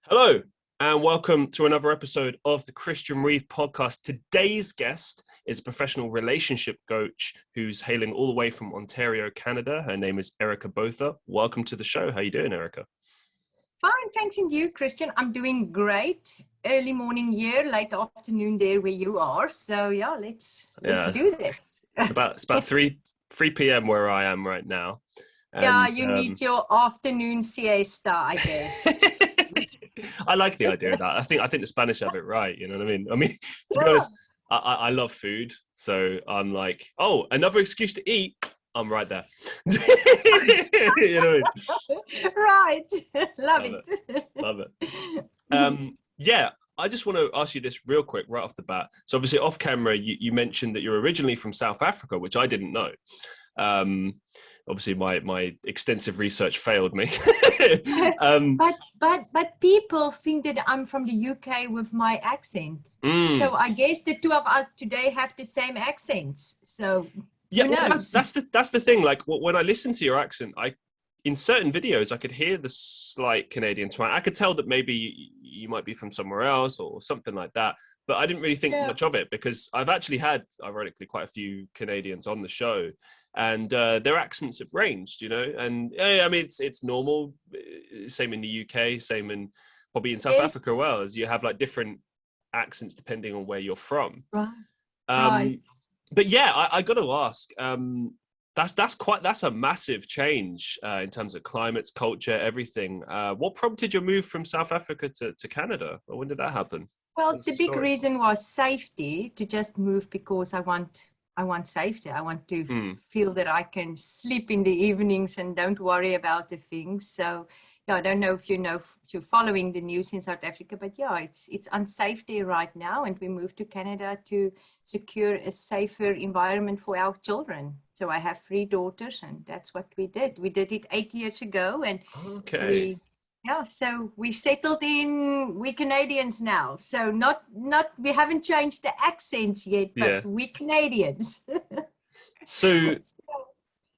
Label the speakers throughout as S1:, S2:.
S1: Hello, and welcome to another episode of the Christian Reeve Podcast. Today's guest is a professional relationship coach who's hailing all the way from Ontario, Canada. Her name is Erika Botha. Welcome to the show. How are you doing, Erika?
S2: Fine, thanks, and you, Christian? I'm doing great. Early morning here, late afternoon there where you are. So yeah, let's do this.
S1: It's about 3 p.m. where I am right now.
S2: And, you need your afternoon siesta, I guess.
S1: I like the idea of that. I think the Spanish have it right. You know what I mean? To be honest, I love food, so I'm like, oh, another excuse to eat. I'm right there. You know what I mean?
S2: Right. Love
S1: it. Yeah, I just want to ask you this real quick right off the bat. So obviously off camera, you mentioned that you're originally from South Africa, which I didn't know. Obviously my extensive research failed me.
S2: But people think that I'm from the UK with my accent. So I guess the two of us today have the same accents. So
S1: yeah, well, that's the thing. Like when I listen to your accent, in certain videos I could hear the slight Canadian twang. I could tell that maybe you might be from somewhere else or something like that. But I didn't really think much of it because I've actually had, ironically, quite a few Canadians on the show, and their accents have ranged, you know. And I mean, it's normal. Same in the UK, same in probably in South Africa as well, as you have like different accents depending on where you're from.
S2: Right.
S1: But yeah, I got to ask. That's a massive change in terms of climates, culture, everything. What prompted your move from South Africa to Canada? Or when did that happen?
S2: Well, the big reason was safety, to just move because I want safety. I want to feel that I can sleep in the evenings and don't worry about the things. So, yeah, I don't know if you're following the news in South Africa, but yeah, it's unsafe there right now. And we moved to Canada to secure a safer environment for our children. So I have 3 daughters, and that's what we did. We did it 8 years ago, and so we settled in. We Canadians now, so not we haven't changed the accents yet, but we Canadians.
S1: So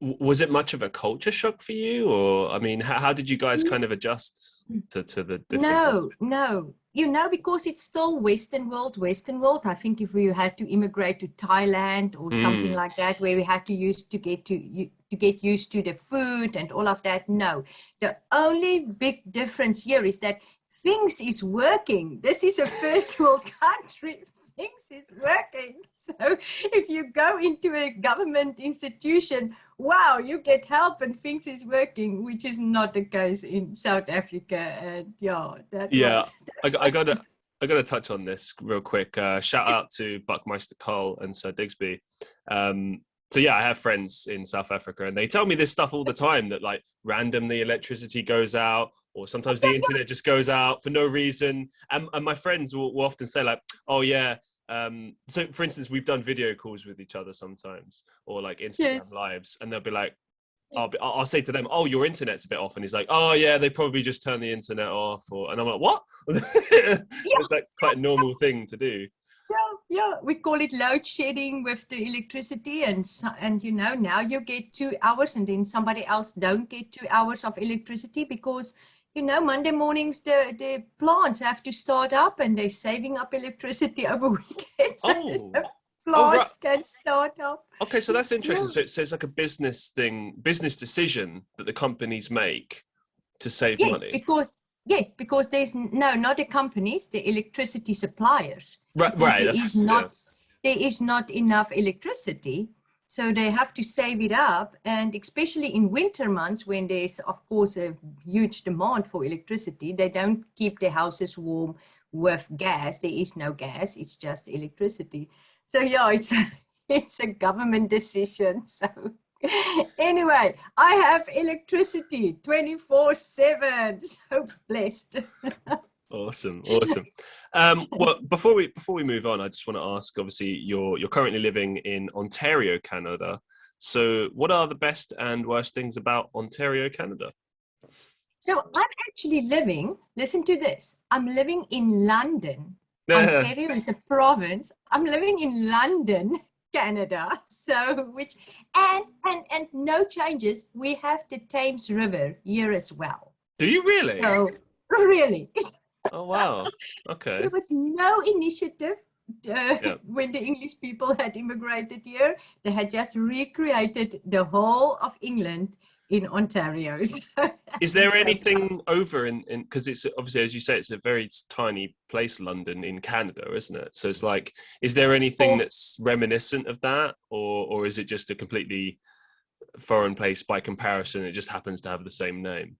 S1: was it much of a culture shock for you, or I mean, how did you guys kind of adjust to the different?
S2: No. Because it's still Western world. I think if we had to immigrate to Thailand or something like that, where we had to get used to the food and all of that. No, the only big difference here is that things is working. This is a first world country. Things is working. So if you go into a government institution, wow, you get help and things is working, which is not the case in South Africa. And
S1: I gotta touch on this real quick. Shout out to Buckmeister Cole and Sir Digsby. So yeah, I have friends in South Africa, and they tell me this stuff all the time, that like randomly electricity goes out, or sometimes the internet just goes out for no reason. And my friends will often say like, oh yeah. So for instance, we've done video calls with each other sometimes, or like Instagram lives, and they'll be like, I'll say to them, oh, your internet's a bit off. And he's like, oh yeah, they probably just turned the internet off. And I'm like, what? It's like quite a normal thing to do.
S2: Yeah, we call it load shedding with the electricity, and now you get 2 hours, and then somebody else don't get 2 hours of electricity because Monday mornings the plants have to start up, and they're saving up electricity over weekends. Plants can start up.
S1: Okay, so that's interesting. So it's like a business decision that the companies make to save money.
S2: Because there's not the companies, the electricity suppliers.
S1: Right.
S2: There is not enough electricity, so they have to save it up. And especially in winter months, when there's of course a huge demand for electricity, they don't keep their houses warm with gas. There is no gas; it's just electricity. So yeah, it's a government decision. So anyway, I have electricity 24/7. So blessed.
S1: Awesome. Well, before we move on, I just want to ask. Obviously, you're currently living in Ontario, Canada. So, what are the best and worst things about Ontario, Canada?
S2: So, I'm actually living. Listen to this. I'm living in London. Ontario is a province. I'm living in London, Canada. So, and no changes. We have the Thames River here as well.
S1: Do you really?
S2: So, really.
S1: Oh, wow. Okay.
S2: There was no initiative
S1: Yeah.
S2: when the English people had immigrated here. They had just recreated the whole of England in Ontario. So
S1: Is there anything over in because it's obviously, as you say, it's a very tiny place, London, in Canada, isn't it? So it's like, is there anything that's reminiscent of that, or is it just a completely foreign place by comparison? It just happens to have the same name.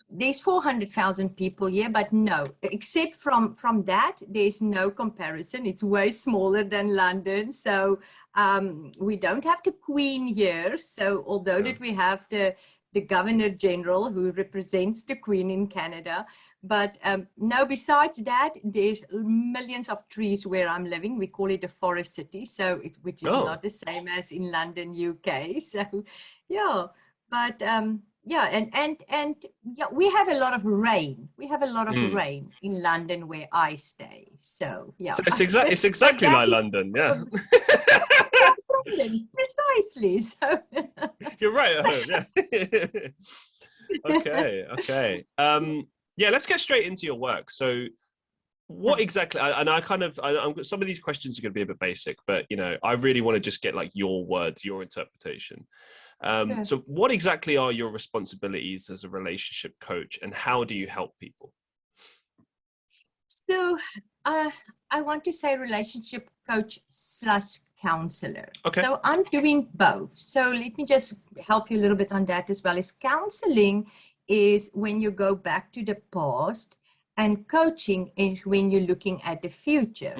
S2: There's 400,000 people here, but no, except from that, there's no comparison. It's way smaller than London. So we don't have the Queen here. So although that we have the Governor General who represents the Queen in Canada, but no, besides that, there's millions of trees where I'm living. We call it a forest city, so which is not the same as in London, UK. So yeah, but yeah, and yeah, we have a lot of rain. We have a lot of rain in London where I stay. So yeah,
S1: so it's exactly like London, yeah.
S2: Precisely. So
S1: you're right at home, yeah. Okay. Yeah, let's get straight into your work. So what exactly, and I'm some of these questions are going to be a bit basic, but I really want to just get like your words, your interpretation. So what exactly are your responsibilities as a relationship coach, and how do you help people?
S2: So I want to say relationship coach / counselor.
S1: Okay.
S2: So I'm doing both. So let me just help you a little bit on that as well. As counseling is when you go back to the past, and coaching is when you're looking at the future.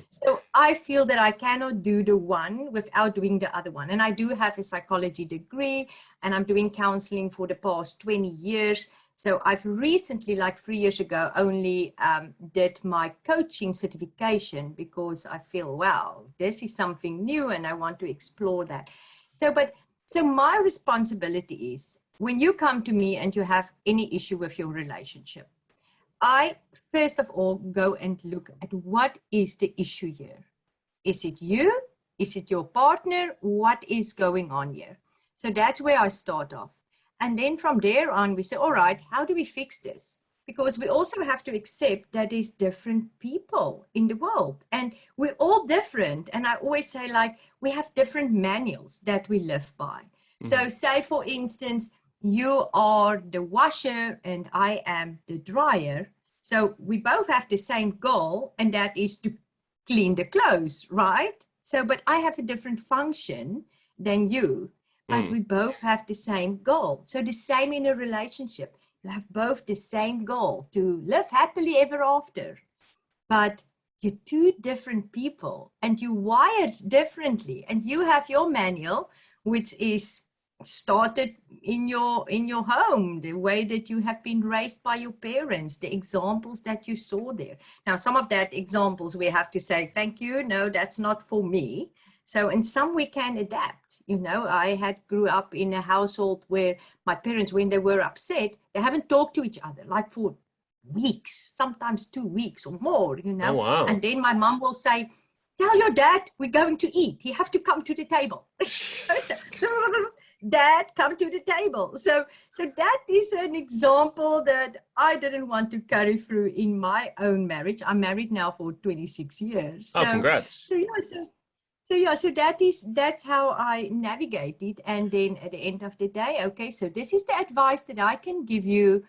S2: So I feel that I cannot do the one without doing the other one. And I do have a psychology degree, and I'm doing counseling for the past 20 years. So I've recently, like 3 years ago, only did my coaching certification because I feel, wow, this is something new and I want to explore that. So my responsibility is when you come to me and you have any issue with your relationship, I first of all go and look at what is the issue here. Is it you? Is it your partner? What is going on here? So that's where I start off. And then from there on, we say, all right, how do we fix this? Because we also have to accept that there's different people in the world and we're all different. And I always say, like, we have different manuals that we live by. So say, for instance, you are the washer and I am the dryer. So we both have the same goal, and that is to clean the clothes, right? So, but I have a different function than you, but we both have the same goal. So the same in a relationship. You have both the same goal to live happily ever after, but you're two different people and you wired differently, and you have your manual, which is started in your home, the way that you have been raised by your parents, the examples that you saw there. Now, some of that examples we have to say, thank you, no, that's not for me. So, and some we can adapt. I grew up in a household where my parents, when they were upset, they haven't talked to each other, like for weeks, sometimes 2 weeks or more,
S1: Oh, wow.
S2: And then my mom will say, tell your dad we're going to eat. He have to come to the table. Dad, come to the table. So that is an example that I didn't want to carry through in my own marriage. I'm married now for 26 years.
S1: So, congrats.
S2: So that's how I navigate it. And then at the end of the day, okay, so this is the advice that I can give you.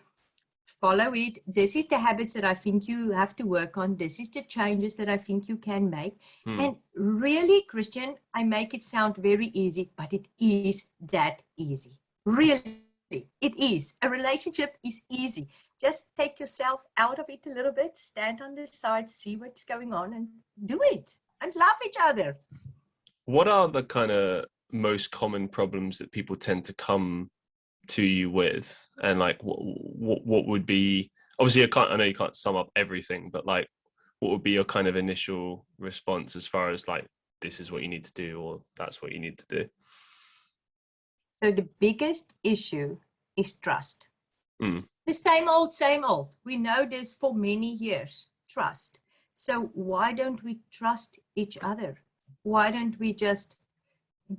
S2: Follow it. This is the habits that I think you have to work on. This is the changes that I think you can make. And really, Christian, I make it sound very easy, but it is that easy. Really, it is. A relationship is easy. Just take yourself out of it a little bit, stand on the side, see what's going on, and do it. And love each other.
S1: What are the kind of most common problems that people tend to come to you with, and like what would be, obviously I know you can't sum up everything, but like what would be your kind of initial response as far as like, this is what you need to do, or that's what you need to do?
S2: So the biggest issue is trust. The same old. We know this for many years, trust. So why don't we trust each other? Why don't we just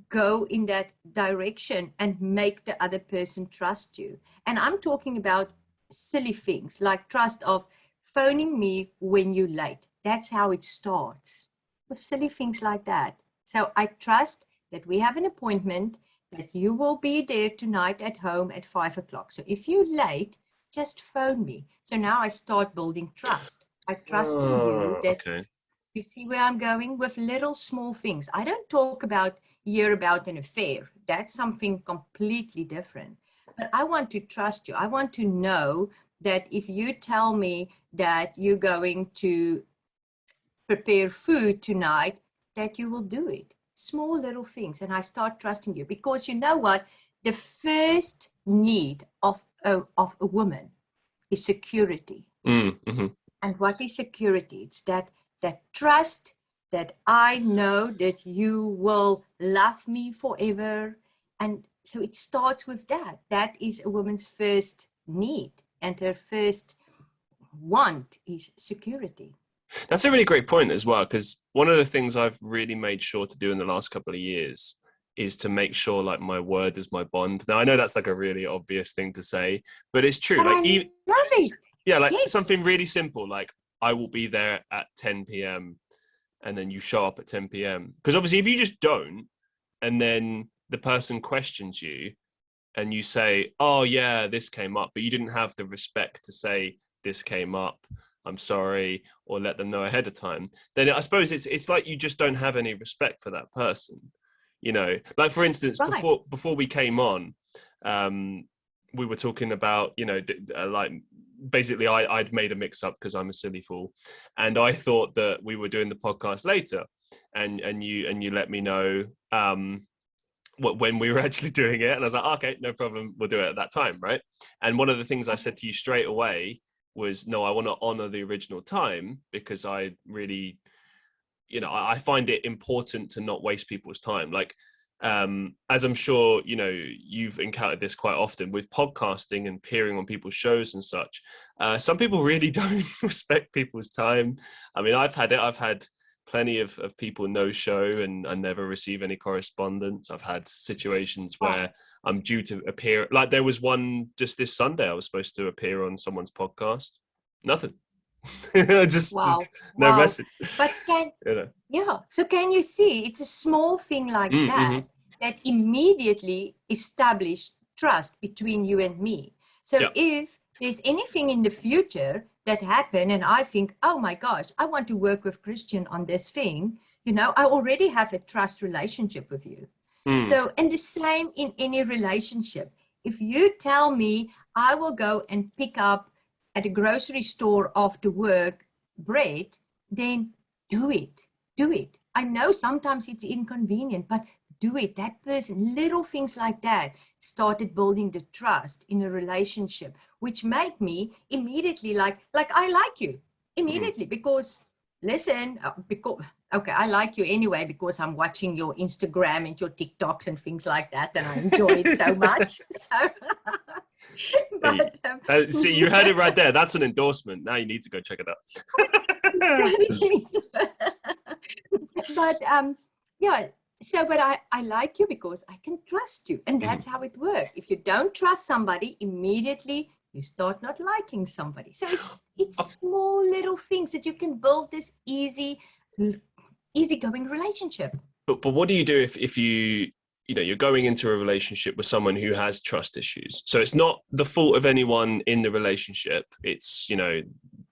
S2: go in that direction and make the other person trust you? And I'm talking about silly things like trust of phoning me when you're late. That's how it starts, with silly things like that. So I trust that we have an appointment, that you will be there tonight at home at 5 o'clock. So if you're late, just phone me. So now I start building trust. I trust in you that
S1: Okay.
S2: you see where I'm going with little small things. I don't talk about an affair. That's something completely different. But I want to trust you. I want to know that if you tell me that you're going to prepare food tonight, that you will do it. Small little things. And I start trusting you, because you know what? The first need of a woman is security.
S1: Mm-hmm.
S2: And what is security? It's that trust, that I know that you will love me forever. And so it starts with that. That is a woman's first need, and her first want is security.
S1: That's a really great point as well, because one of the things I've really made sure to do in the last couple of years is to make sure like my word is my bond. Now I know that's like a really obvious thing to say, but it's true.
S2: But
S1: Like,
S2: I love it.
S1: yeah, like
S2: Yes.
S1: something really simple, like I will be there at 10 p.m. and then you show up at 10 p.m. Because obviously if you just don't, and then the person questions you and you say, oh yeah, this came up, but you didn't have the respect to say this came up, I'm sorry, or let them know ahead of time, then I suppose it's like you just don't have any respect for that person. You know, like for instance,
S2: Right.
S1: before we came on, we were talking about, you know, like basically I'd made a mix up because I'm a silly fool, and I thought that we were doing the podcast later, and you let me know when we were actually doing it, and I was like, oh, okay, no problem, we'll do it at that time, right? And one of the things I said to you straight away was, no, I want to honor the original time, because I really, you know, I find it important to not waste people's time. Like, as I'm sure, you know, you've encountered this quite often with podcasting and appearing on people's shows and such. Some people really don't respect people's time. I mean, I've had plenty of people no show and I never receive any correspondence. I've had situations where I'm due to appear, like there was one just this Sunday, I was supposed to appear on someone's podcast. Nothing. just no message.
S2: But so can you see, it's a small thing like that that immediately established trust between you and me. So if there's anything in the future that happen and I think, oh my gosh, I want to work with Christian on this thing, you know, I already have a trust relationship with you. So, and the same in any relationship. If you tell me I will go and pick up at a grocery store after work bread, then do it. I know sometimes it's inconvenient, but do it. That person, little things like that started building the trust in a relationship, which made me immediately like I like you immediately, because listen, okay, I like you anyway because I'm watching your Instagram and your TikToks and things like that, and I enjoy it so much. So
S1: but see, you heard it right there. That's an endorsement. Now you need to go check it out.
S2: But so but I like you because I can trust you, and that's how it works. If you don't trust somebody, immediately you start not liking somebody. So it's small little things that you can build this easygoing relationship.
S1: But what do you do if you're going into a relationship with someone who has trust issues? So it's not the fault of anyone in the relationship. It's, you know,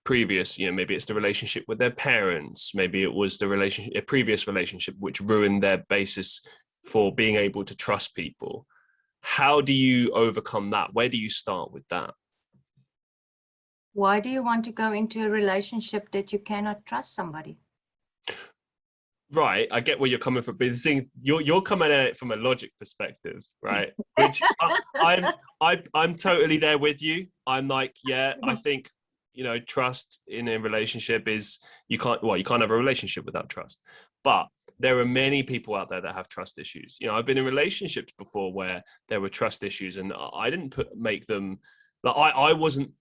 S1: previous, you know, maybe it's the relationship with their parents. Maybe it was a previous relationship which ruined their basis for being able to trust people. How do you overcome that? Where do you start with that?
S2: Why do you want to go into a relationship that you cannot trust somebody?
S1: Right, I get where you're coming from, but you're coming at it from a logic perspective, right? Which I'm totally there with you. I'm like, yeah, I think, you know, trust in a relationship is you can't have a relationship without trust. But there are many people out there that have trust issues. You know, I've been in relationships before where there were trust issues, and I didn't make them. Like I wasn't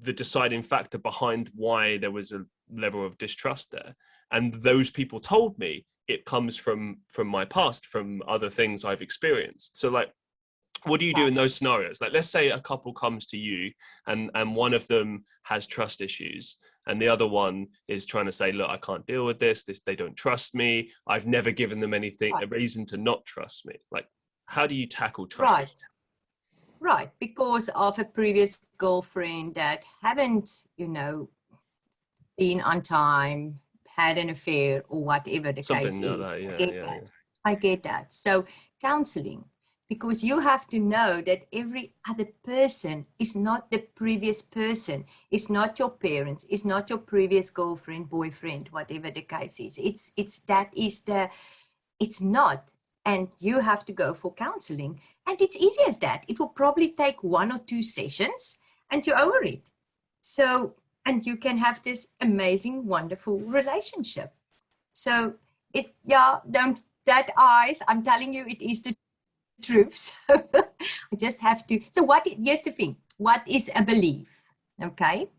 S1: the deciding factor behind why there was a level of distrust there. And those people told me it comes from my past, from other things I've experienced. So like, what do you do in those scenarios? Like, let's say a couple comes to you and one of them has trust issues. and the other one is trying to say, look, I can't deal with this, they don't trust me, I've never given them anything, a reason to not trust me. Like, how do you tackle trust?
S2: Right, because of a previous girlfriend that haven't, been on time, had an affair, or whatever the case is. I get that. So counseling, because you have to know that every other person is not the previous person. It's not your parents. It's not your previous girlfriend, boyfriend, whatever the case is. It's not. And you have to go for counseling. And it's easy as that. It will probably take 1 or 2 sessions and you're over it. So, and you can have this amazing, wonderful relationship. So I'm telling you, it is the truth. So I just have to. So here's the thing. What is a belief? Okay.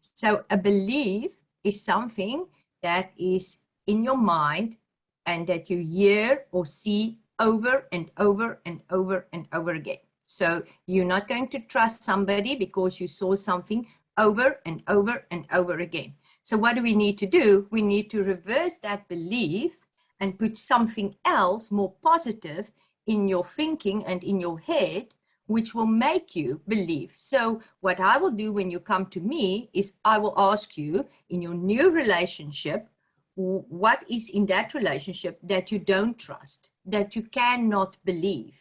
S2: So a belief is something that is in your mind and that you hear or see over and over and over and over again. So you're not going to trust somebody because you saw something over and over and over again. So what do we need to do? We need to reverse that belief and put something else more positive in your thinking and in your head, which will make you believe. So what I will do when you come to me is I will ask you in your new relationship, what is in that relationship that you don't trust, that you cannot believe?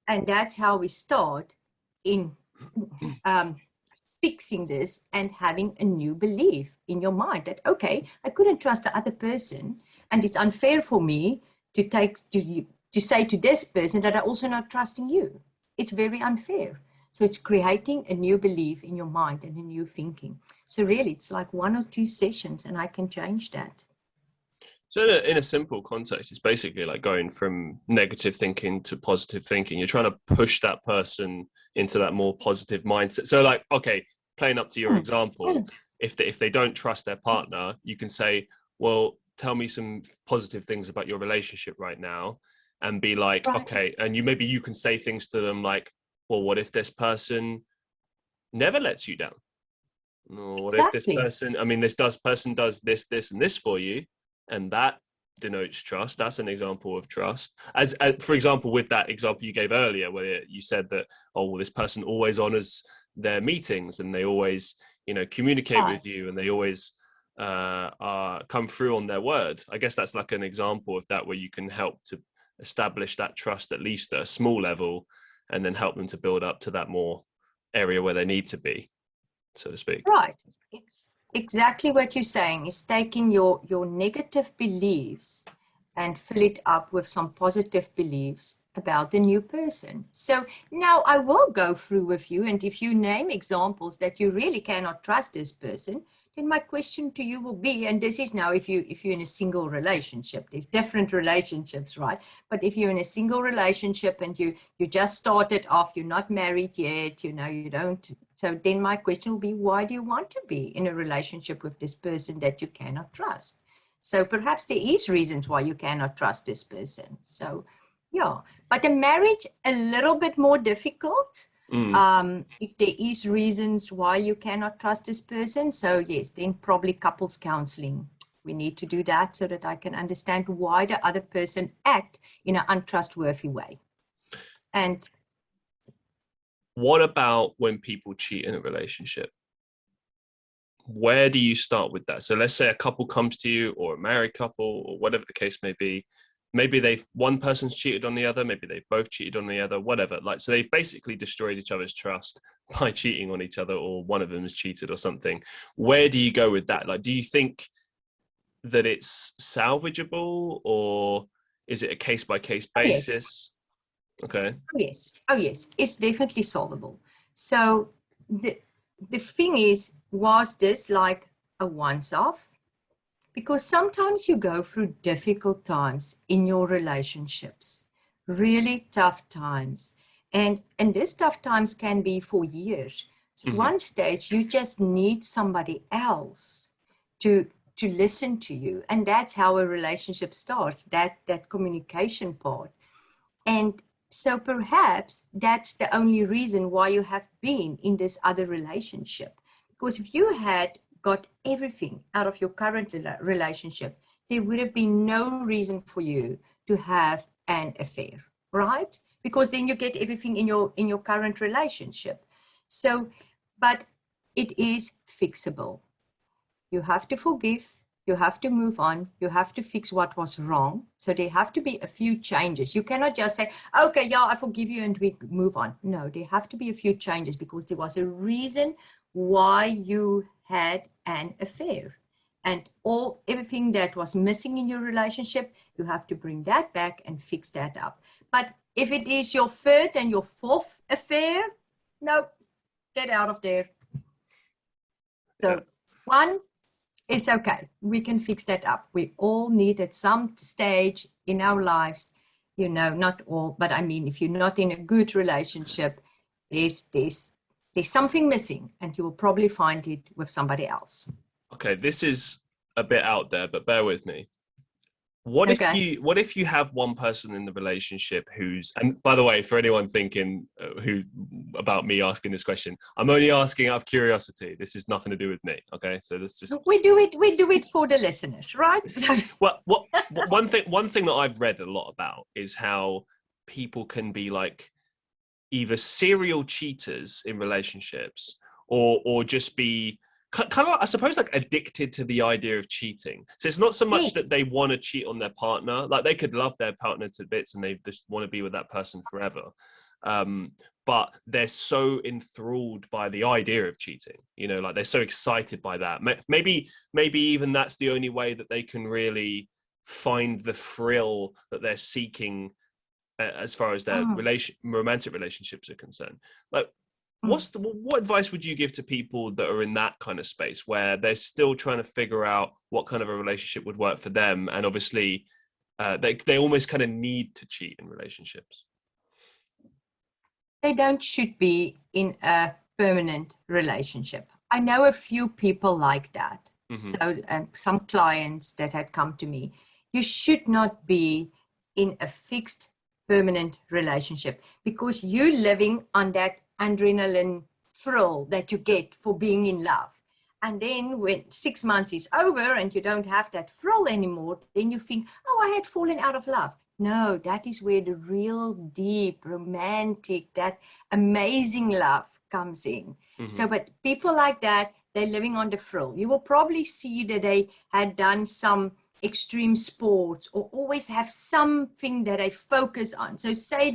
S2: And that's how we start in fixing this and having a new belief in your mind that, okay, I couldn't trust the other person, and it's unfair for me to say to this person that I'm also not trusting you. It's very unfair. So it's creating a new belief in your mind and a new thinking. So really, it's like 1 or 2 sessions and I can change that.
S1: So in a simple context, it's basically like going from negative thinking to positive thinking. You're trying to push that person into that more positive mindset. So like, okay, playing up to your example, if they don't trust their partner, you can say, well, tell me some positive things about your relationship right now, and be like, okay, and maybe you can say things to them like, well, what if this person never lets you down? Or what if this person, person does this, this, and this for you, and that denotes trust. That's an example of trust. As for example, with that example you gave earlier, where you said that, oh, well, this person always honors their meetings and they always, communicate with you and they always come through on their word. I guess that's like an example of that, where you can help to establish that trust at least at a small level, and then help them to build up to that more area where they need to be, so to speak.
S2: Right. It's exactly what you're saying, is taking your negative beliefs and fill it up with some positive beliefs about the new person. So now I will go through with you, and if you name examples that you really cannot trust this person, then my question to you will be, and this is now if you're in a single relationship, there's different relationships, right? But if you're in a single relationship and you just started off, you're not married yet, you don't. So then my question will be, why do you want to be in a relationship with this person that you cannot trust? So perhaps there is reasons why you cannot trust this person. So yeah, but a marriage, a little bit more difficult. If there is reasons why you cannot trust this person, so yes, then probably couples counseling. We need to do that so that I can understand why the other person act in an untrustworthy way. And
S1: what about when people cheat in a relationship? Where do you start with that? So let's say a couple comes to you, or a married couple, or whatever the case may be. Maybe one person's cheated on the other, maybe they've both cheated on the other, whatever. Like, so they've basically destroyed each other's trust by cheating on each other, or one of them has cheated or something. Where do you go with that? Like, do you think that it's salvageable, or is it a case-by-case basis?
S2: Yes.
S1: Okay.
S2: Oh yes, it's definitely solvable. So the thing is, was this like a once-off? Because sometimes you go through difficult times in your relationships, really tough times. And these tough times can be for years. So at one stage, you just need somebody else to listen to you. And that's how a relationship starts, that communication part. And so perhaps that's the only reason why you have been in this other relationship. Because if you had got everything out of your current relationship, there would have been no reason for you to have an affair, right? Because then you get everything in your current relationship. So, but it is fixable. You have to forgive, you have to move on, you have to fix what was wrong. So there have to be a few changes. You cannot just say, okay, yeah, I forgive you and we move on. No, there have to be a few changes because there was a reason why you had an affair. And everything that was missing in your relationship, you have to bring that back and fix that up. But if it is your third and your fourth affair, no, get out of there. So one, it's okay. We can fix that up. We all need at some stage in our lives, not all, but I mean, if you're not in a good relationship, there's something missing and you will probably find it with somebody else.
S1: Okay, this is a bit out there, but bear with me. What if you have one person in the relationship who's, and by the way, for anyone thinking about me asking this question, I'm only asking out of curiosity. This is nothing to do with me. Okay, so this just
S2: we do it for the listeners, right?
S1: Well, one thing that I've read a lot about is how people can be like either serial cheaters in relationships or just be kind of, I suppose, like addicted to the idea of cheating. So it's not so much that they want to cheat on their partner. Like they could love their partner to bits and they just want to be with that person forever. But they're so enthralled by the idea of cheating, like they're so excited by that. Maybe even that's the only way that they can really find the thrill that they're seeking as far as their romantic relationships are concerned. Like, what advice would you give to people that are in that kind of space where they're still trying to figure out what kind of a relationship would work for them, and obviously they almost kind of need to cheat in relationships?
S2: They should be in a permanent relationship. I know a few people like that. So some clients that had come to me, you should not be in a fixed permanent relationship because you're living on that adrenaline thrill that you get for being in love. And then when 6 months is over and you don't have that thrill anymore, then you think, oh, I had fallen out of love. No, that is where the real deep, romantic, that amazing love comes in. So, but people like that, they're living on the thrill. You will probably see that they had done some extreme sports or always have something that they focus on. So say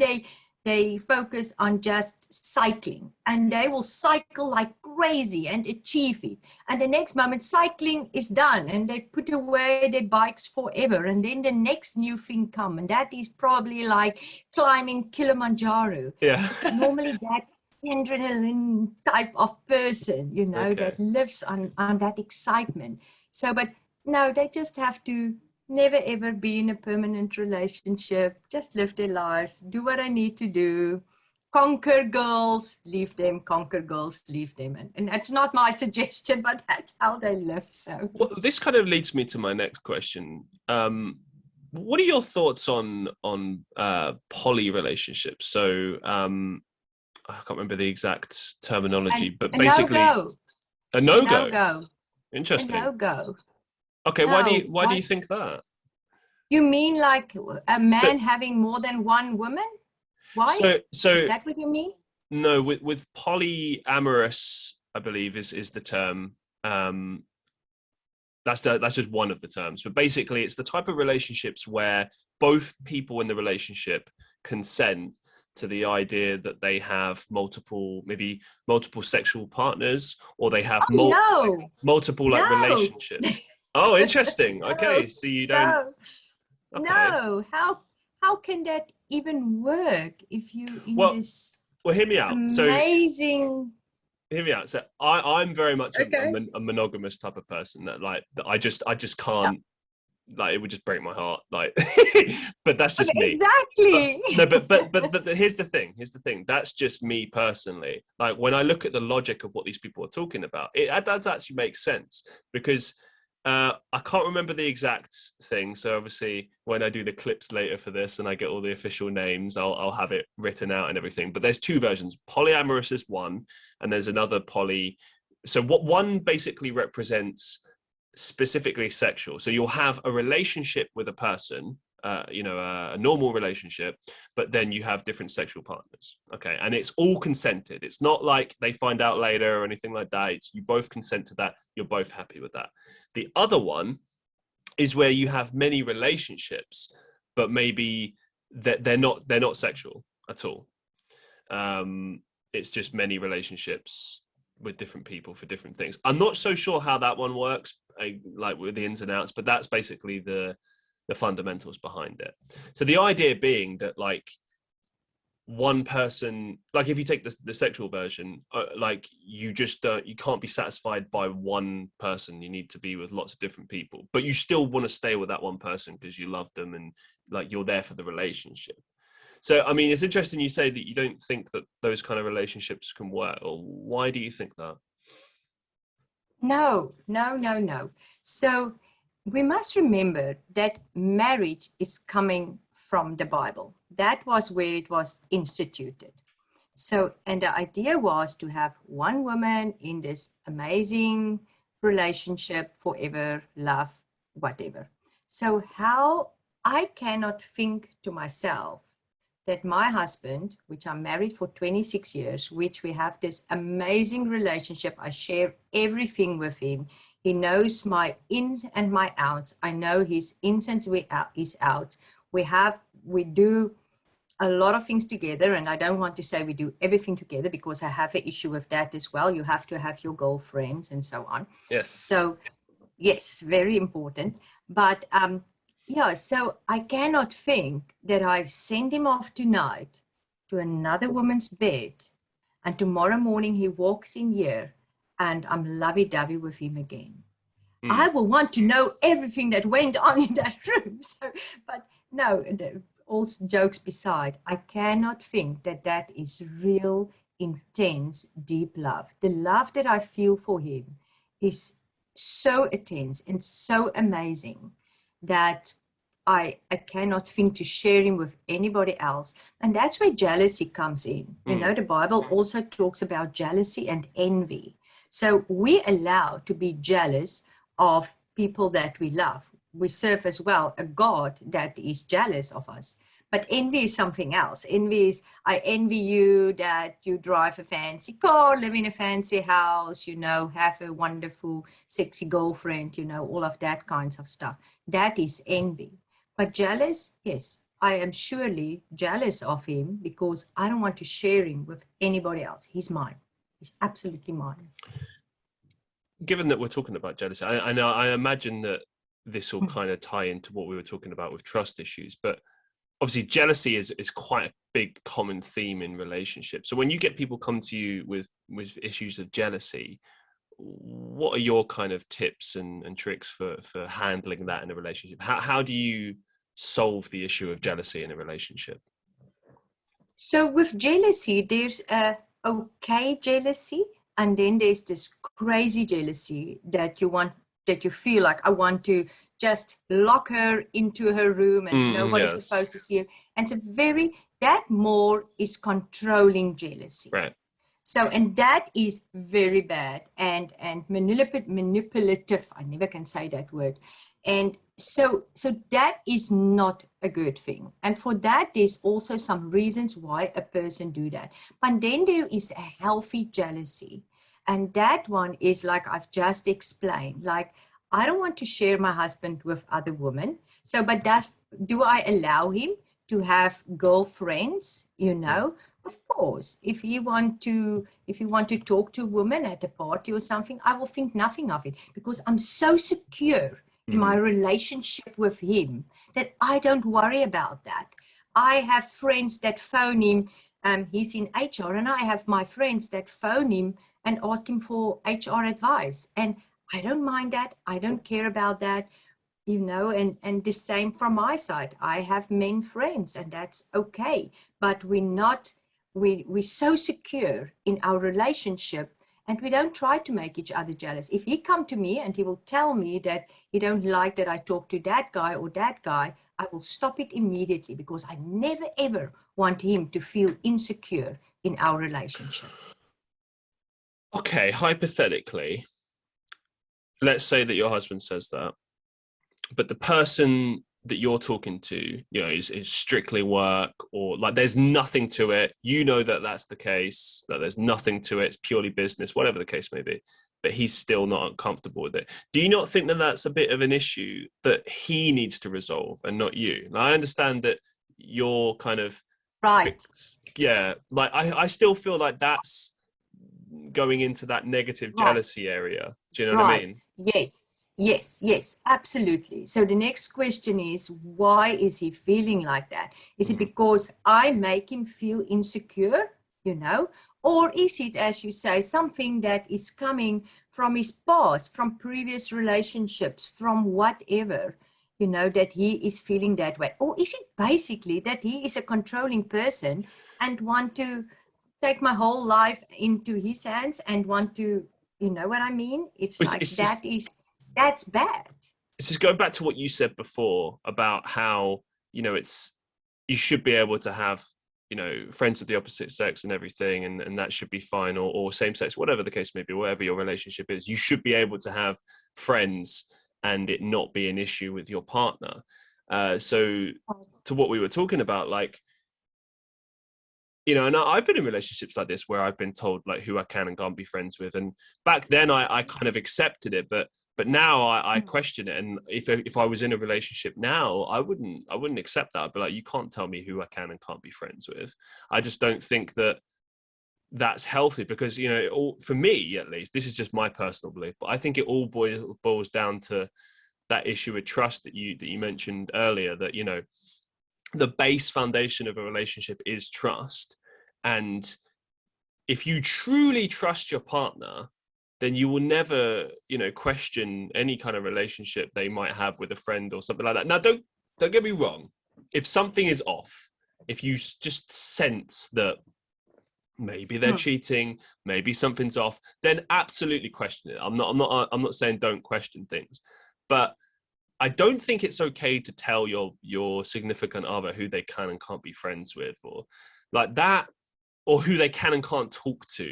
S2: they focus on just cycling and they will cycle like crazy and achieve it. And the next moment cycling is done and they put away their bikes forever. And then the next new thing comes, and that is probably like climbing Kilimanjaro.
S1: Yeah.
S2: It's normally that adrenaline type of person, that lives on that excitement. So, but no, they just have to never ever be in a permanent relationship. Just live their lives, do what I need to do, conquer girls, leave them, conquer girls, leave them. And that's not my suggestion, but that's how they live. So
S1: this kind of leads me to my next question. What are your thoughts on poly relationships? So I can't remember the exact terminology, but basically a no-go. Interesting.
S2: A no-go.
S1: Okay, why do you think that?
S2: You mean like a man having more than one woman? Why?
S1: So
S2: is that what you mean?
S1: No, with polyamorous, I believe is the term. That's just one of the terms. But basically, it's the type of relationships where both people in the relationship consent to the idea that they have multiple sexual partners, or they have multiple relationships. Oh, interesting. Okay, so you don't.
S2: No, how can that even work if you this?
S1: Well, hear me out.
S2: Amazing.
S1: Hear me out. So I'm very much a monogamous type of person that I just can't. Like, it would just break my heart. Like, but that's just me.
S2: Exactly.
S1: But here's the thing. That's just me personally. Like, when I look at the logic of what these people are talking about, it does actually make sense, because I can't remember the exact thing. So obviously, when I do the clips later for this and I get all the official names, I'll have it written out and everything. But there's two versions. Polyamorous is one, and there's another poly so what one basically represents specifically sexual. So you'll have a relationship with a person, a normal relationship, but then you have different sexual partners. Okay. And it's all consented. It's not like they find out later or anything like that. It's you both consent to that. You're both happy with that. The other one is where you have many relationships, but maybe they're not sexual at all. It's just many relationships with different people for different things. I'm not so sure how that one works, like with the ins and outs, but that's basically the fundamentals behind it. So the idea being that like one person, like if you take the sexual version, like you can't be satisfied by one person. You need to be with lots of different people, but you still want to stay with that one person because you love them and like you're there for the relationship. So, I mean, it's interesting you say that you don't think that those kind of relationships can work. Or why do you think that?
S2: No. So we must remember that marriage is coming from the Bible. That was where it was instituted. So, and the idea was to have one woman in this amazing relationship forever, love, whatever. So how I cannot think to myself that my husband, which I'm married for 26 years, which we have this amazing relationship. I share everything with him. He knows my ins and my outs. I know his ins and his outs. We do a lot of things together, and I don't want to say we do everything together because I have an issue with that as well. You have to have your girlfriends and so on.
S1: Yes.
S2: So yes, very important. But yeah, so I cannot think that I send him off tonight to another woman's bed and tomorrow morning he walks in here and I'm lovey-dovey with him again. I will want to know everything that went on in that room. So, but no, all jokes beside, I cannot think that that is real, intense, deep love. The love that I feel for him is so intense and so amazing that I cannot think to share him with anybody else. And that's where jealousy comes in. You know, the Bible also talks about jealousy and envy. So we allow to be jealous of people that we love. We serve as well a God that is jealous of us. But envy is something else. Envy is, I envy you that you drive a fancy car, live in a fancy house, you know, have a wonderful, sexy girlfriend, you know, all of that kinds of stuff. That is envy. But jealous, yes, I am surely jealous of him because I don't want to share him with anybody else. He's mine. He's absolutely mine.
S1: Given that we're talking about jealousy, I imagine that this will kind of tie into what we were talking about with trust issues, but obviously jealousy is quite a big common theme in relationships. So when you get people come to you with issues of jealousy, what are your kind of tips and tricks for handling that in a relationship? How do you solve the issue of jealousy in a relationship?
S2: So with jealousy, there's a okay jealousy, and then there's this crazy jealousy that you feel like I want to just lock her into her room and nobody's supposed to see her. And it's that more is controlling jealousy.
S1: Right.
S2: So, and that is very bad and manipulative. I never can say that word. And so that is not a good thing. And for that, there's also some reasons why a person do that. But then there is a healthy jealousy. And that one is like I've just explained, like, I don't want to share my husband with other women. So, but do I allow him to have girlfriends, you know? Of course, if you want to talk to a woman at a party or something, I will think nothing of it because I'm so secure in my relationship with him that I don't worry about that. I have friends that phone him. He's in HR, and I have my friends that phone him and ask him for HR advice. And I don't mind that. I don't care about that, you know, and the same from my side. I have men friends, and that's okay. But we're so secure in our relationship, and we don't try to make each other jealous. If he come to me and he will tell me that he don't like that I talk to that guy or that guy, I will stop it immediately because I never ever want him to feel insecure in our relationship.
S1: Okay, hypothetically, let's say that your husband says that, but the person that you're talking to, is strictly work, or like there's nothing to it. You know that that's the case, that there's nothing to it. It's purely business, whatever the case may be. But he's still not uncomfortable with it. Do you not think that that's a bit of an issue that he needs to resolve and not you? Now, I understand that you're kind of
S2: Right.
S1: Yeah, like I still feel like that's going into that negative jealousy area. Do you know what I mean?
S2: Yes, absolutely. So the next question is, why is he feeling like that? Is it because I make him feel insecure, or is it, as you say, something that is coming from his past, from previous relationships, from whatever, that he is feeling that way? Or is it basically that he is a controlling person and want to take my whole life into his hands and want to, you know what I mean? It's that's bad.
S1: It's just going back to what you said before about how, you should be able to have, friends of the opposite sex and everything, and that should be fine, or same sex, whatever the case may be, whatever your relationship is, you should be able to have friends and it not be an issue with your partner. So to what we were talking about, like, and I've been in relationships like this where I've been told like who I can and can't be friends with. And back then I kind of accepted it, but now I question it. And if I was in a relationship now, I wouldn't accept that. I'd be like, you can't tell me who I can and can't be friends with. I just don't think that that's healthy, because, for me, at least, this is just my personal belief, but I think it all boils down to that issue of trust that you mentioned earlier, that, the base foundation of a relationship is trust. And if you truly trust your partner, then you will never, question any kind of relationship they might have with a friend or something like that. Now, don't get me wrong. If something is off, if you just sense that maybe they're cheating, maybe something's off, then absolutely question it. I'm not saying don't question things, but I don't think it's okay to tell your significant other who they can and can't be friends with, or like that, or who they can and can't talk to,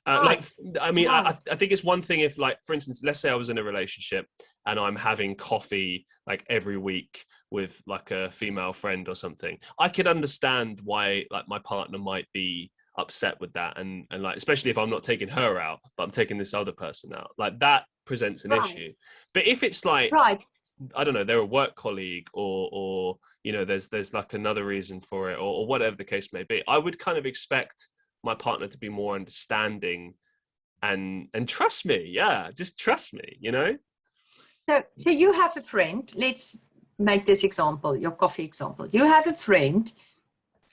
S1: Like, I mean, I think it's one thing if, like, for instance, let's say I was in a relationship and I'm having coffee like every week with like a female friend or something. I could understand why like my partner might be upset with that, and like, especially if I'm not taking her out, but I'm taking this other person out, like that presents an issue. But if it's like, I don't know, they're a work colleague, or there's like another reason for it, or whatever the case may be, I would kind of expect my partner to be more understanding and trust me. Yeah, just trust me,
S2: So you have a friend. Let's make this example, your coffee example. You have a friend,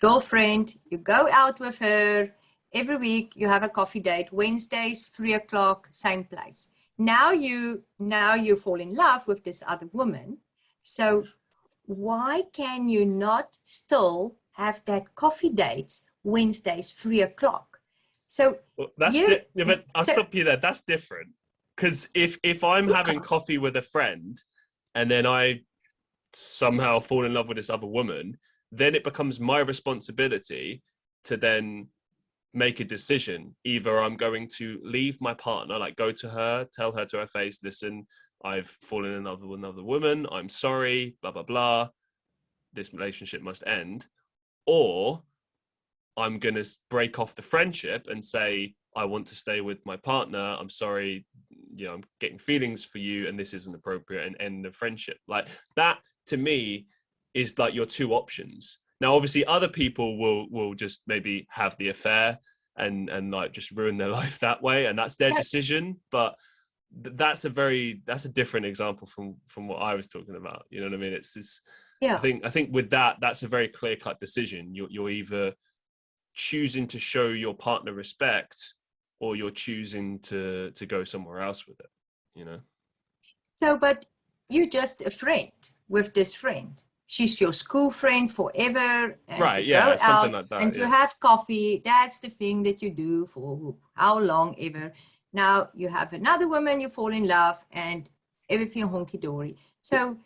S2: girlfriend, you go out with her every week, you have a coffee date, Wednesdays, 3:00, same place. Now you fall in love with this other woman. So why can you not still have that coffee dates Wednesdays, 3:00? So
S1: that's but I'll stop you there. That's different, because if I'm having coffee with a friend and then I somehow fall in love with this other woman, then it becomes my responsibility to then make a decision. Either I'm going to leave my partner, like go to her, tell her to her face, listen, I've fallen in love with another woman, I'm sorry, blah, blah, blah, this relationship must end. Or I'm going to break off the friendship and say, I want to stay with my partner, I'm sorry, I'm getting feelings for you and this isn't appropriate, and end the friendship. Like that, to me, is like your two options. Now, obviously, other people will just maybe have the affair and like just ruin their life that way, and that's their decision. But that's a different example from what I was talking about. You know what I mean? It's I think with that's a very clear-cut decision. You're either choosing to show your partner respect, or you're choosing to go somewhere else with it.
S2: So, but you're just a friend with this friend. She's your school friend forever. And
S1: right,
S2: you
S1: yeah,
S2: go
S1: something
S2: out
S1: like that.
S2: and you have coffee. That's the thing that you do for how long ever. Now you have another woman, you fall in love, and everything honky-dory. So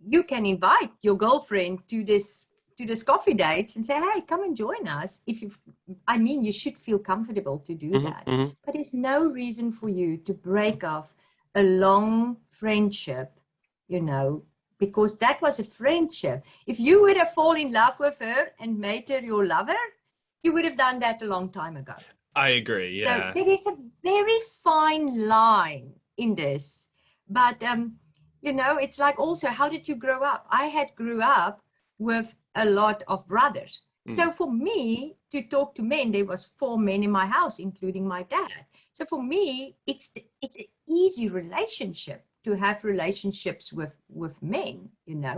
S2: you can invite your girlfriend to this to this coffee dates and say, hey, come and join us. You should feel comfortable to do that. But there's no reason for you to break off a long friendship, because that was a friendship. If you would have fallen in love with her and made her your lover, you would have done that a long time ago.
S1: I agree, yeah.
S2: So there's a very fine line in this. But, it's like also, how did you grow up? I grew up with a lot of brothers. So for me to talk to men, there was 4 men in my house, including my dad. So for me, it's an easy relationship to have relationships with men,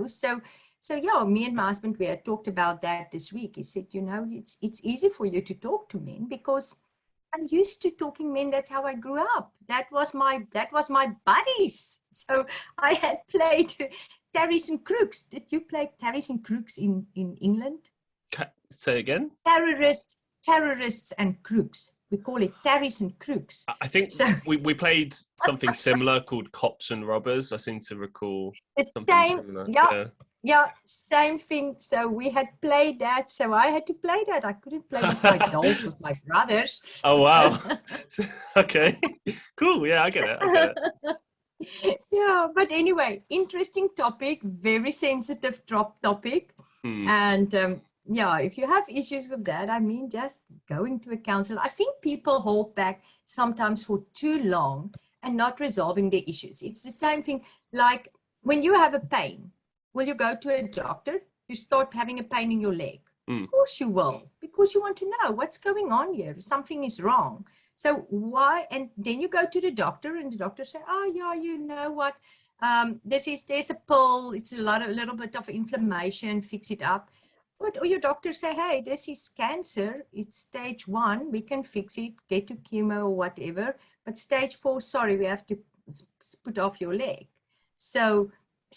S2: So yeah, me and my husband, we had talked about that this week. He said, it's easy for you to talk to men because I'm used to talking men. That's how I grew up. That was my buddies. So I had played Terrys and Crooks. Did you play Terrys and Crooks in England?
S1: Say again?
S2: Terrorists and crooks. We call it Terrys and Crooks.
S1: I think we played something similar called Cops and Robbers. I seem to recall something similar.
S2: Yeah, same thing. So we had played that. So I had to play that. I couldn't play with my dolls with my brothers.
S1: Oh, wow. Okay. Cool. Yeah, I get it.
S2: Yeah, but anyway, interesting topic, very sensitive topic. And if you have issues with that, just going to a counselor. I think people hold back sometimes for too long and not resolving their issues. It's the same thing like when you have a pain. Will you go to a doctor? You start having a pain in your leg. Of course you will, because you want to know what's going on here. Something is wrong. So why? And then you go to the doctor, and the doctor say, "Oh yeah, you know what? There's a pill. It's a little bit of inflammation. Fix it up." Or your doctor say, "Hey, this is cancer. It's stage 1. We can fix it. Get to chemo or whatever. But stage 4, sorry, we have to put off your leg." So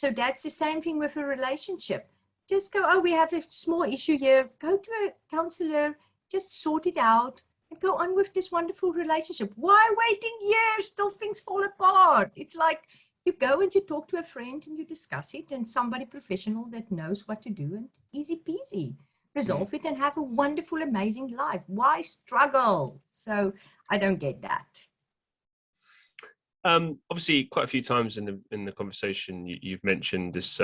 S2: that's the same thing with a relationship. Just go, we have a small issue here. Go to a counselor, just sort it out and go on with this wonderful relationship. Why waiting years till things fall apart? It's like you go and you talk to a friend and you discuss it and somebody professional that knows what to do and easy peasy. Resolve it and have a wonderful, amazing life. Why struggle? So I don't get that.
S1: Obviously, quite a few times in the conversation, you've mentioned this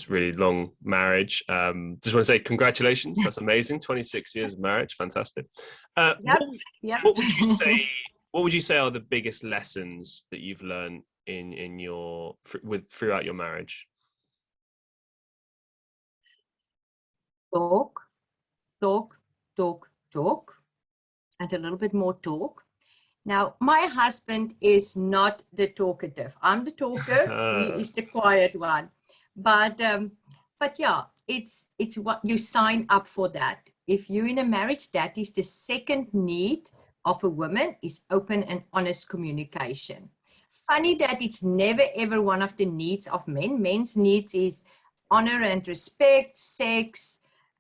S1: really long marriage. Just want to say congratulations. That's amazing. 26 years of marriage, fantastic.
S2: Yep.
S1: What would you say are the biggest lessons that you've learned throughout your marriage?
S2: Talk, and a little bit more talk. Now, my husband is not the talkative. I'm the talker. He is the quiet one. But yeah, it's what you sign up for that. If you're in a marriage, that is the second need of a woman is open and honest communication. Funny that it's never ever one of the needs of men. Men's needs is honor and respect, sex,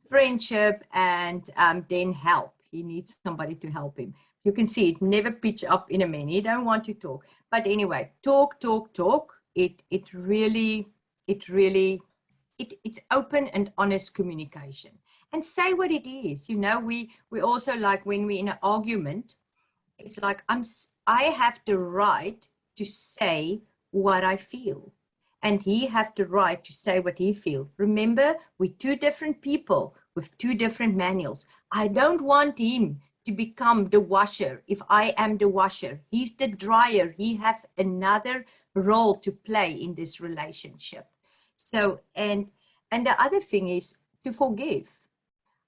S2: friendship, and then help. He needs somebody to help him. You can see it never pitch up in a man. He don't want to talk. But anyway, talk. It's open and honest communication. And say what it is. We also like when we're in an argument, it's like I have the right to say what I feel. And he have the right to say what he feels. Remember, we're 2 different people with 2 different manuals. I don't want him to become the washer if I am the washer. He's the dryer. He has another role to play in this relationship. So, and the other thing is to forgive.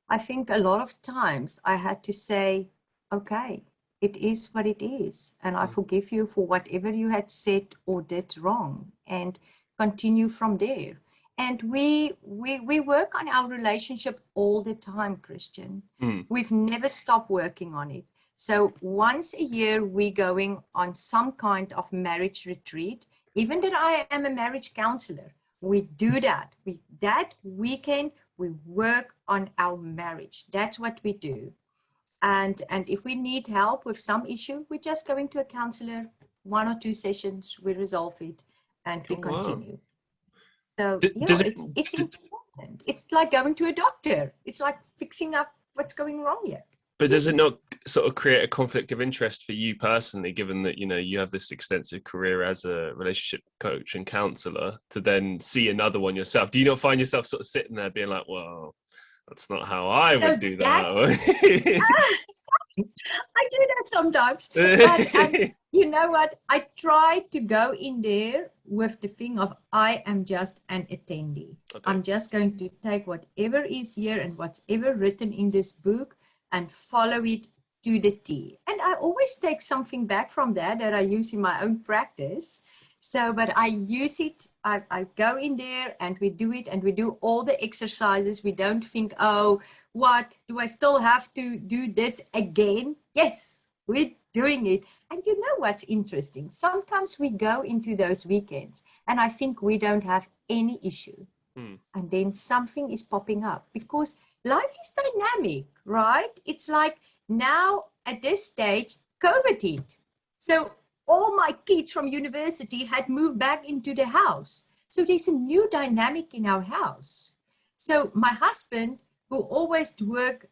S2: I think a lot of times I had to say, okay, it is what it is. And I forgive you for whatever you had said or did wrong, and continue from there. And we work on our relationship all the time, Christian. We've never stopped working on it. So once a year, we're going on some kind of marriage retreat. Even that I am a marriage counselor, we do that. That weekend, we work on our marriage. That's what we do. And if we need help with some issue, we're just going to a counselor, 1 or 2 sessions, we resolve it, and we continue. So, it's important. It's like going to a doctor. It's like fixing up what's going wrong here.
S1: But does it not sort of create a conflict of interest for you personally, given that, you know, you have this extensive career as a relationship coach and counsellor, to then see another one yourself? Do you not find yourself sort of sitting there being like, well, that's not how I would do that?
S2: I do that sometimes. But you know what? I try to go in there with the thing of I am just an attendee. Okay. I'm just going to take whatever is here and whatever written in this book and follow it to the T. And I always take something back from that I use in my own practice. So, but I use it, I go in there and we do it and we do all the exercises. We don't think, oh, what, do I still have to do this again? Yes, we're doing it. And you know what's interesting? Sometimes we go into those weekends and I think we don't have any issue. And then something is popping up because life is dynamic, right? It's like now at this stage, COVID hit. So all my kids from university had moved back into the house. So there's a new dynamic in our house. So my husband, who always worked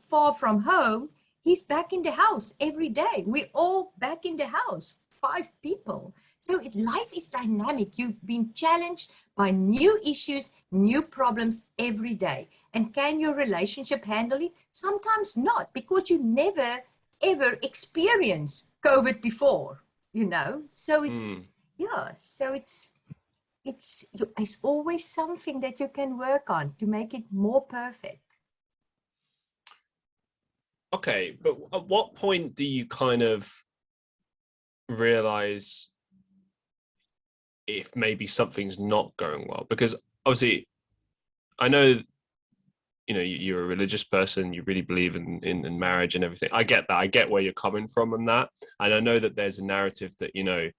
S2: far from home, he's back in the house every day. We're all back in the house, 5 people. So life is dynamic. You've been challenged by new issues, new problems every day. And can your relationship handle it? Sometimes not, because you never, ever experienced COVID before, you know? So it's, so it's always something that you can work on to make it more perfect.
S1: Okay, but at what point do you kind of realize if maybe something's not going well? Because obviously I know, you know, you're a religious person, you really believe in marriage and everything. I get that. I get where you're coming from on that. And I know that there's a narrative that, you know,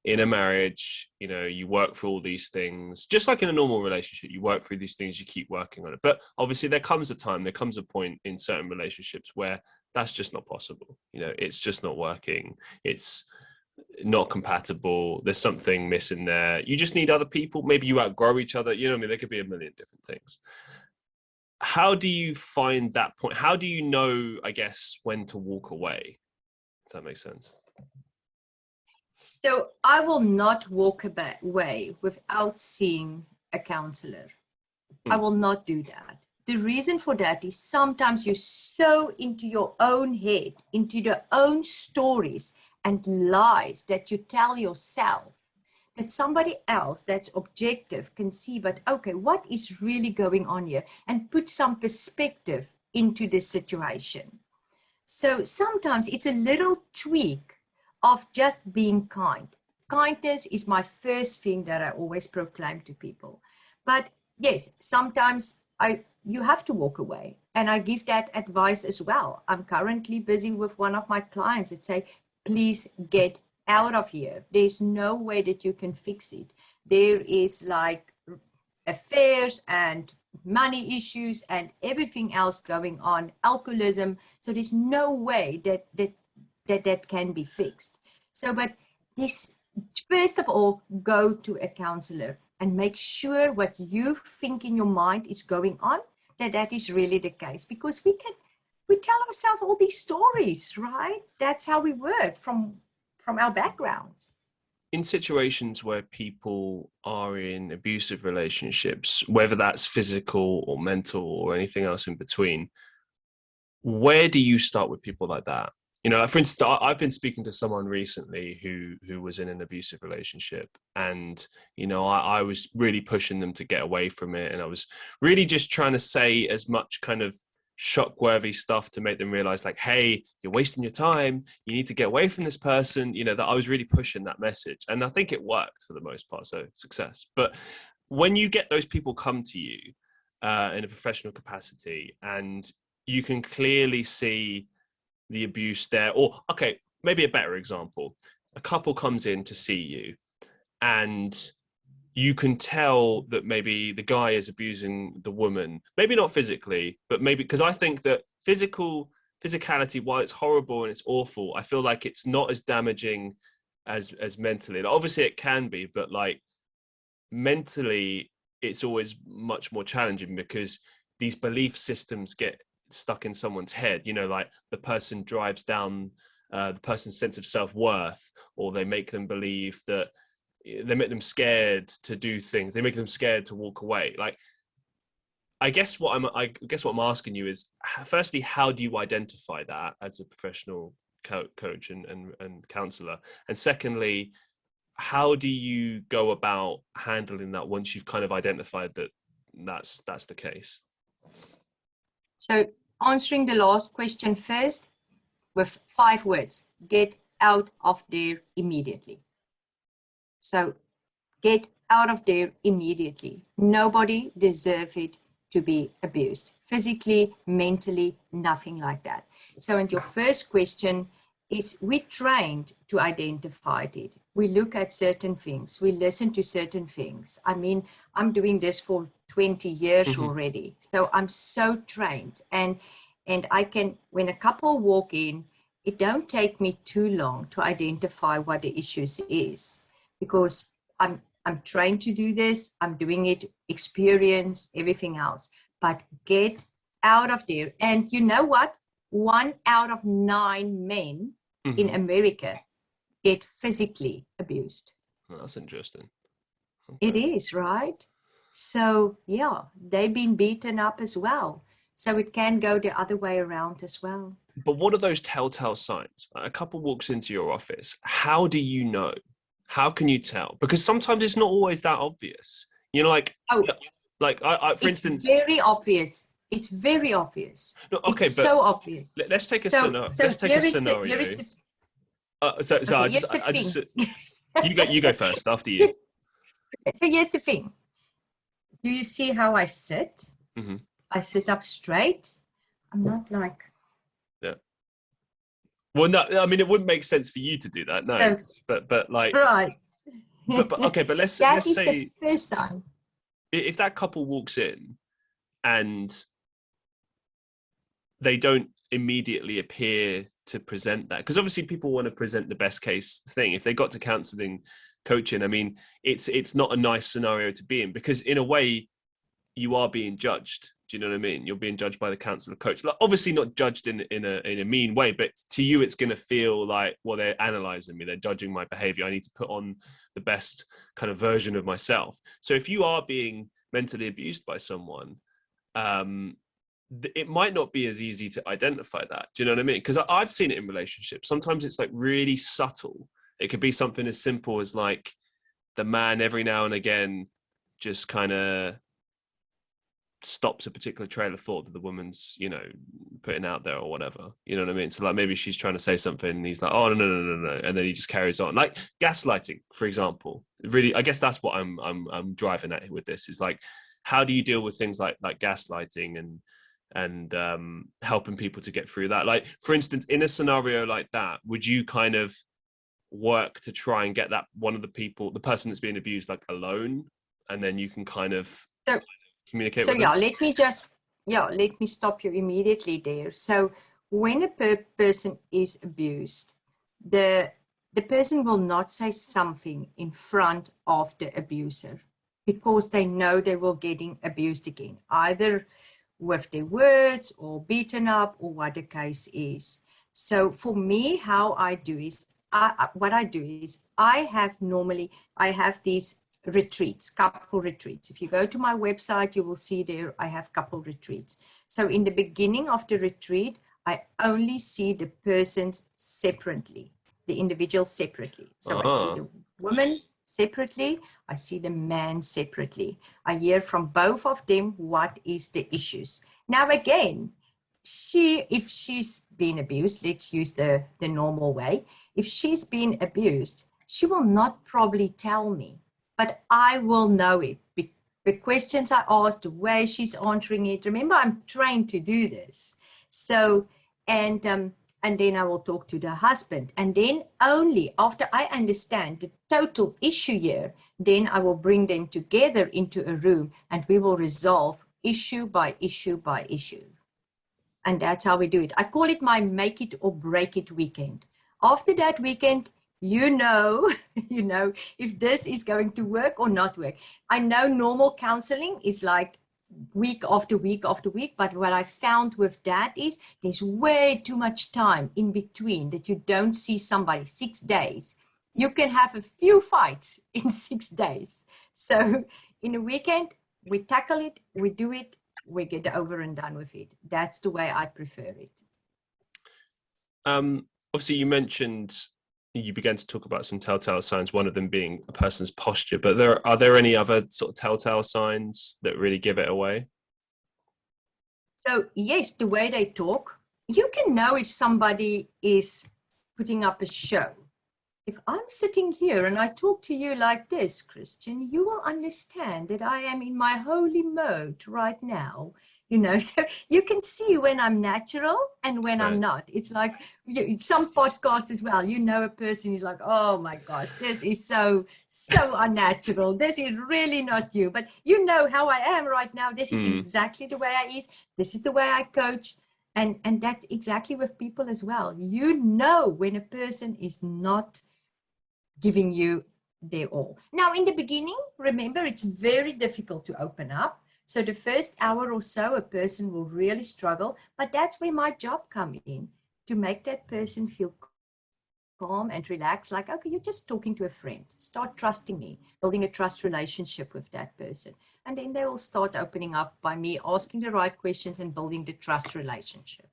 S1: in a marriage, you know, you work for all these things, just like in a normal relationship, you work through these things, you keep working on it. But obviously there comes a point in certain relationships where that's just not possible. You know, it's just not working. It's not compatible. There's something missing there. You just need other people. Maybe you outgrow each other. You know what I mean? There could be a million different things. How do you find that point? How do you know, I guess, when to walk away? If that makes sense.
S2: So I will not walk away without seeing a counselor. I will not do that. The reason for that is sometimes you're so into your own head, into your own stories and lies that you tell yourself that somebody else that's objective can see, but okay, what is really going on here? And put some perspective into the situation. So sometimes it's a little tweak of just being kind. Kindness is my first thing that I always proclaim to people. But yes, sometimes you have to walk away. And I give that advice as well. I'm currently busy with one of my clients that say, please get out of here. There's no way that you can fix it. There is like affairs and money issues and everything else going on, alcoholism. So there's no way that can be fixed. So, but this, first of all, go to a counselor and make sure what you think in your mind is going on, that is really the case, because we tell ourselves all these stories, right? That's how we work from our background.
S1: In situations where people are in abusive relationships, whether that's physical or mental or anything else in between, where do you start with people like that? You know, for instance, I've been speaking to someone recently who was in an abusive relationship, and, you know, I was really pushing them to get away from it. And I was really just trying to say as much kind of shockworthy stuff to make them realize, like, hey, you're wasting your time. You need to get away from this person. You know, that I was really pushing that message. And I think it worked for the most part. So success. But when you get those people come to you in a professional capacity and you can clearly see the abuse there, or okay, maybe a better example, a couple comes in to see you and you can tell that maybe the guy is abusing the woman, maybe not physically, but maybe, because I think that physicality, while it's horrible and it's awful, I feel like it's not as damaging as mentally. Like, obviously it can be, but like mentally it's always much more challenging because these belief systems get stuck in someone's head, you know, like the person drives down the person's sense of self-worth, or they make them believe that, they make them scared to do things, they make them scared to walk away. Like, I guess what I'm asking you is, firstly, how do you identify that as a professional coach and counselor? And secondly, how do you go about handling that once you've kind of identified that that's the case?
S2: So answering the last question first with 5 words: get out of there immediately. So get out of there immediately. Nobody deserves it to be abused, physically, mentally, nothing like that. So in your first question, we're trained to identify it. We look at certain things. We listen to certain things. I mean, I'm doing this for 20 years already. So I'm so trained. And I can, when a couple walk in, it don't take me too long to identify what the issues is, because I'm trained to do this. I'm doing it, experience, everything else. But get out of there. And you know what? 1 out of 9 men in America get physically abused.
S1: Oh, that's interesting. Okay.
S2: It is, right? So yeah, they've been beaten up as well. So it can go the other way around as well.
S1: But what are those telltale signs? A couple walks into your office. How do you know? How can you tell? Because sometimes it's not always that obvious. You know, like, I for instance,
S2: very obvious. It's very obvious.
S1: No, okay,
S2: it's
S1: but
S2: so obvious.
S1: Let's take a scenario. Let's take a scenario. You go first. After you.
S2: So here's the thing. Do you see how I sit? I sit up straight. I'm not like.
S1: Yeah. Well, no, I mean, it wouldn't make sense for you to do that, no. But like.
S2: Right.
S1: But okay, but let's
S2: that is
S1: say
S2: the first sign.
S1: If that couple walks in and they don't immediately appear to present that, because obviously people want to present the best case thing. If they got to counselling, coaching, I mean, it's not a nice scenario to be in, because in a way you are being judged. Do you know what I mean? You're being judged by the counsellor coach. Like, obviously not judged in a mean way, but to you it's going to feel like, well, they're analysing me, they're judging my behaviour. I need to put on the best kind of version of myself. So if you are being mentally abused by someone, it might not be as easy to identify that. Do you know what I mean? Because I've seen it in relationships. Sometimes it's like really subtle. It could be something as simple as like the man every now and again just kind of stops a particular trail of thought that the woman's, you know, putting out there or whatever. You know what I mean? So like maybe she's trying to say something and he's like, oh, no. And then he just carries on. Like gaslighting, for example. Really, I guess that's what I'm driving at with this, is like, how do you deal with things like gaslighting and helping people to get through that? Like, for instance, in a scenario like that, would you kind of work to try and get that the person that's being abused, like alone, and then you can kind of communicate with them?
S2: Let me stop you immediately there. So when a person is abused, the person will not say something in front of the abuser, because they know they will getting abused again, either with their words or beaten up or what the case is. So for me, how I do is, I have these retreats, couple retreats. If you go to my website, you will see there I have couple retreats. So in the beginning of the retreat, I only see the persons separately, the individual separately. So I see the woman separately, I see the man separately. I hear from both of them what is the issues. Now again, if she's been abused, let's use the normal way. If she's been abused, she will not probably tell me, but I will know it. The questions I ask, the way she's answering it. Remember, I'm trained to do this. So, and then I will talk to the husband. And then only after I understand the total issue here, then I will bring them together into a room and we will resolve issue by issue by issue. And that's how we do it. I call it my make it or break it weekend. After that weekend, you know, you know, if this is going to work or not work. I know normal counseling is like week after week after week, but what I found with that is there's way too much time in between that you don't see somebody 6 days. You can have a few fights in 6 days. So in a weekend, we tackle it, we do it, we get over and done with it. That's the way I prefer it.
S1: Obviously, you mentioned you began to talk about some telltale signs, one of them being a person's posture, but are there any other sort of telltale signs that really give it away?
S2: So yes, the way they talk, you can know if somebody is putting up a show. If I'm sitting here and I talk to you like this, Christian, you will understand that I am in my holy mode right now. You know, so you can see when I'm natural and when I'm not. It's like some podcasts as well. You know, a person is like, oh my gosh, this is so unnatural. This is really not you. But you know how I am right now. This is exactly the way I is. This is the way I coach. And that's exactly with people as well. You know when a person is not giving you their all. Now, in the beginning, remember, it's very difficult to open up. So the first hour or so, a person will really struggle, but that's where my job comes in, to make that person feel calm and relaxed, like, okay, you're just talking to a friend. Start trusting me, building a trust relationship with that person. And then they will start opening up by me asking the right questions and building the trust relationship.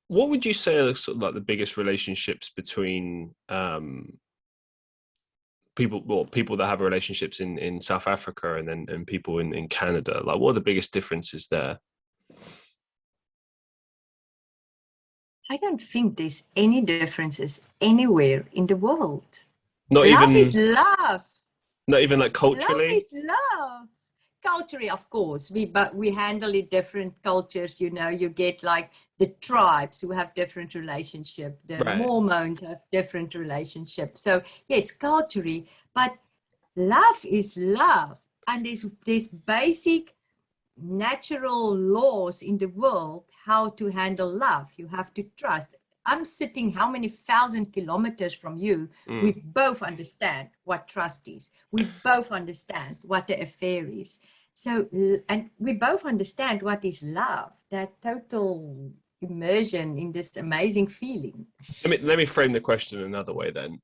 S1: What would you say are sort of like the biggest relationships between people that have relationships in South Africa and people in Canada? Like, what are the biggest differences there?
S2: I don't think there's any differences anywhere in the world.
S1: Love
S2: is love.
S1: Not even like culturally?
S2: Love is love. Culturally, of course, we handle it different cultures. You know, you get like the tribes who have different relationship. The Mormons have different relationships. So yes, culturally, but love is love. And there's basic natural laws in the world how to handle love. You have to trust. I'm sitting how many 1,000 kilometers from you. We both understand what trust is. We both understand what the affair is. So, and we both understand what is love, that total immersion in this amazing feeling.
S1: Let me frame the question another way then.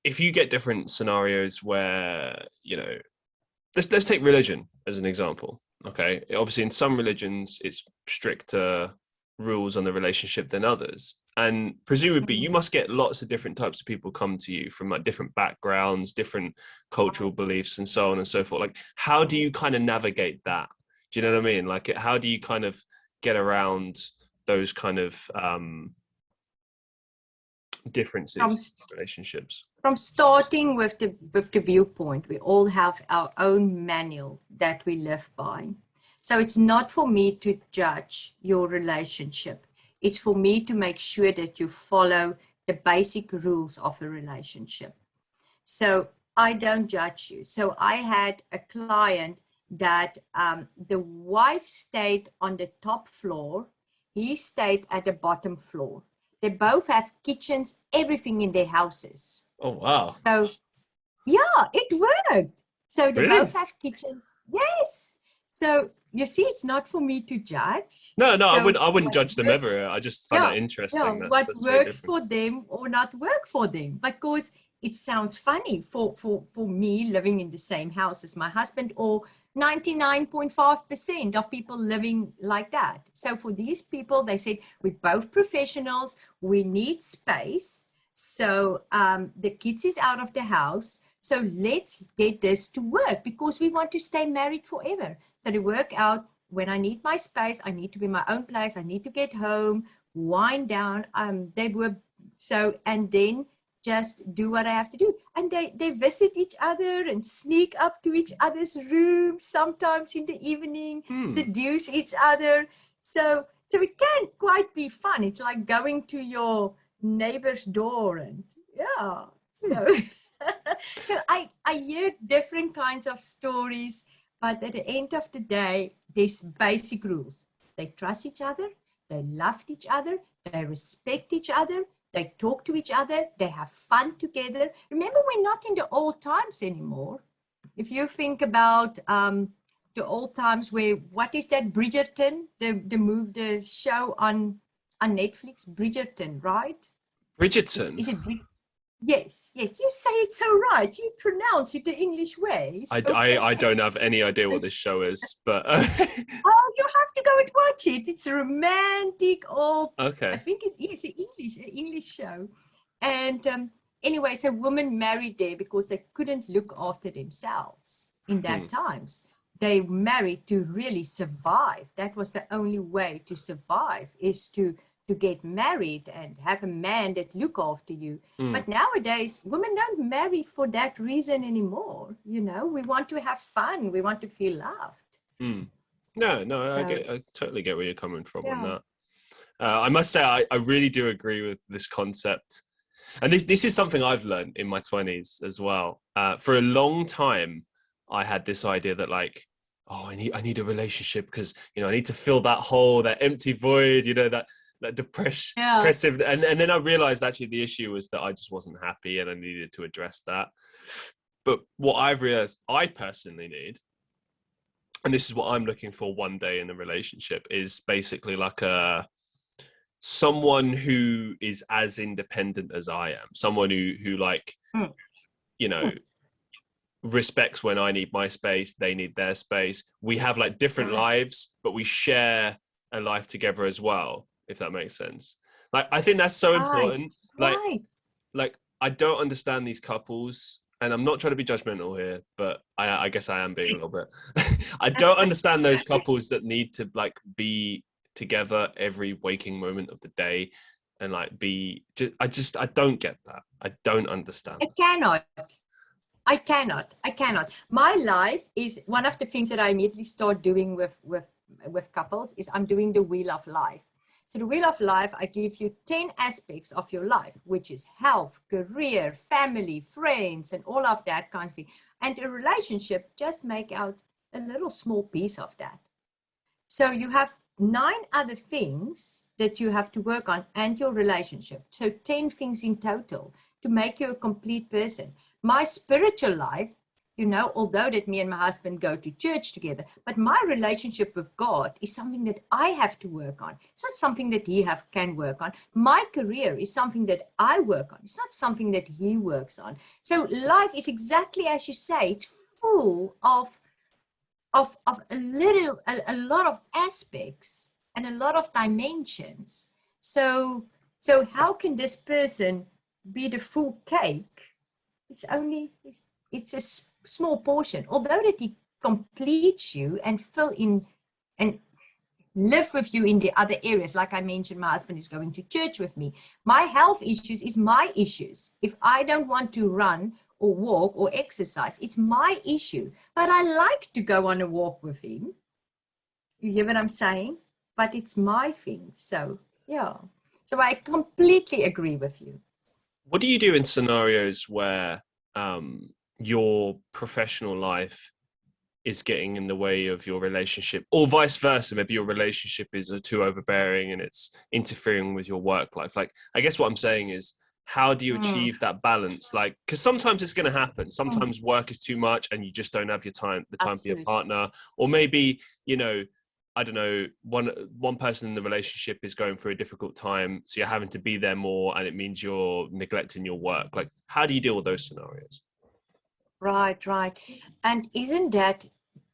S1: If you get different scenarios where, you know, let's take religion as an example. Okay. Obviously, in some religions, it's stricter rules on the relationship than others, and presumably you must get lots of different types of people come to you from like different backgrounds, different cultural beliefs, and so on and so forth. Like, how do you kind of navigate that? Do you know what I mean? Like, how do you kind of get around those kind of differences in relationships?
S2: From starting with the viewpoint, we all have our own manual that we live by. So it's not for me to judge your relationship. It's for me to make sure that you follow the basic rules of a relationship. So I don't judge you. So I had a client that the wife stayed on the top floor. He stayed at the bottom floor. They both have kitchens, everything in their houses.
S1: Oh, wow.
S2: So, yeah, it worked. So they both have kitchens. Yes. So you see, it's not for me to judge.
S1: No, I wouldn't judge them ever. I just find that interesting.
S2: Yeah, what works for them or not work for them, because it sounds funny for me living in the same house as my husband, or 99.5% of people living like that. So for these people, they said, we're both professionals, we need space. So the kids is out of the house. So let's get this to work, because we want to stay married forever. So they work out, when I need my space, I need to be in my own place, I need to get home, wind down. They were so, and then just do what I have to do. And they visit each other and sneak up to each other's rooms, sometimes in the evening, seduce each other. So it can quite be fun. It's like going to your neighbor's door, and so so I hear different kinds of stories, but at the end of the day, there's basic rules. They trust each other, they love each other, they respect each other, They talk to each other. They have fun together. Remember, we're not in the old times anymore. If you think about the old times where, what is that, Bridgerton, the show on Netflix, Bridgerton, right?
S1: Bridgerton.
S2: Is it Yes, you say it so right. You pronounce it the English way. So
S1: I don't have any idea what this show is, but
S2: oh, you have to go and watch it. It's a romantic old.
S1: okay.
S2: I think it's an English show, and anyway, so women married there because they couldn't look after themselves in that times. They married to really survive. That was the only way to survive, is to get married and have a man that look after you. But nowadays, women don't marry for that reason anymore. You know, we want to have fun. We want to feel loved.
S1: No, I totally get where you're coming from on that. I must say, I really do agree with this concept. And this is something I've learned in my 20s as well. For a long time, I had this idea that, like, oh, I need a relationship because, you know, I need to fill that hole, that empty void, you know, that depressive. And then I realized actually the issue was that I just wasn't happy and I needed to address that. But what I've realized I personally need, and this is what I'm looking for one day in a relationship, is basically like someone who is as independent as I am, someone who like, you know, respects when I need my space, they need their space. We have like different lives, but we share a life together as well, if that makes sense. Like, I think that's so important. Like I don't understand these couples, and I'm not trying to be judgmental here, but I guess I am being a little bit. I don't understand those couples that need to like be together every waking moment of the day and like I don't get that. I don't understand.
S2: I cannot. My life is one of the things that I immediately start doing with couples is I'm doing the wheel of life. So the wheel of life, I give you 10 aspects of your life, which is health, career, family, friends, and all of that kind of thing. And a relationship, just make out a little small piece of that. So you have 9 other things that you have to work on and your relationship. So 10 things in total to make you a complete person. My spiritual life, you know, although that me and my husband go to church together, but my relationship with God is something that I have to work on. It's not something that he can work on. My career is something that I work on. It's not something that he works on. So life is exactly as you say, it's full of a lot of aspects and a lot of dimensions. So how can this person be the full cake? It's a small portion. Although that he completes you and fill in and live with you in the other areas. Like I mentioned, my husband is going to church with me. My health issues is my issues. If I don't want to run or walk or exercise, it's my issue. But I like to go on a walk with him. You hear what I'm saying? But it's my thing. So, yeah. So I completely agree with you.
S1: What do you do in scenarios where your professional life is getting in the way of your relationship, or vice versa? Maybe your relationship is too overbearing and it's interfering with your work life. Like, I guess what I'm saying is, how do you achieve that balance? Like, because sometimes it's going to happen. Sometimes work is too much and you just don't have the time for your partner. Or maybe, you know, I don't know, one person in the relationship is going through a difficult time, so you're having to be there more, and it means you're neglecting your work. Like, how do you deal with those scenarios?
S2: Right. And isn't that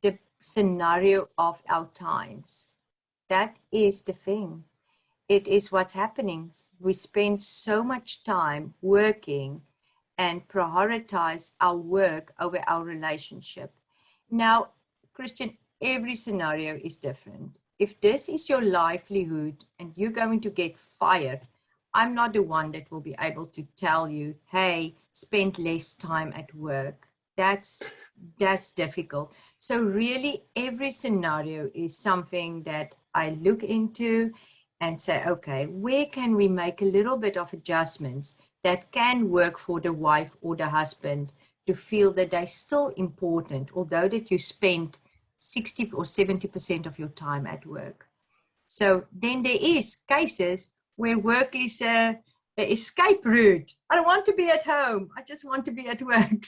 S2: the scenario of our times? That is the thing. It is what's happening. We spend so much time working and prioritize our work over our relationship. Now, Christian, every scenario is different. If this is your livelihood and you're going to get fired, I'm not the one that will be able to tell you, hey, spend less time at work. That's difficult. So really, every scenario is something that I look into and say, okay, where can we make a little bit of adjustments that can work for the wife or the husband to feel that they're still important, although that you spend 60 or 70% of your time at work. So then there is cases where work is escape route. I don't want to be at home. I just want to be at work.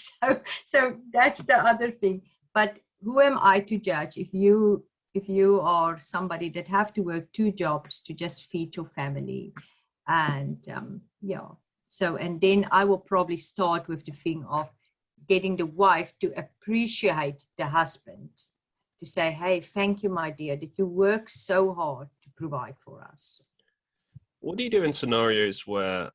S2: So that's the other thing. But who am I to judge if you are somebody that have to work 2 jobs to just feed your family? And so, and then I will probably start with the thing of getting the wife to appreciate the husband, to say, hey, thank you, my dear, that you work so hard to provide for us.
S1: What do you do in scenarios where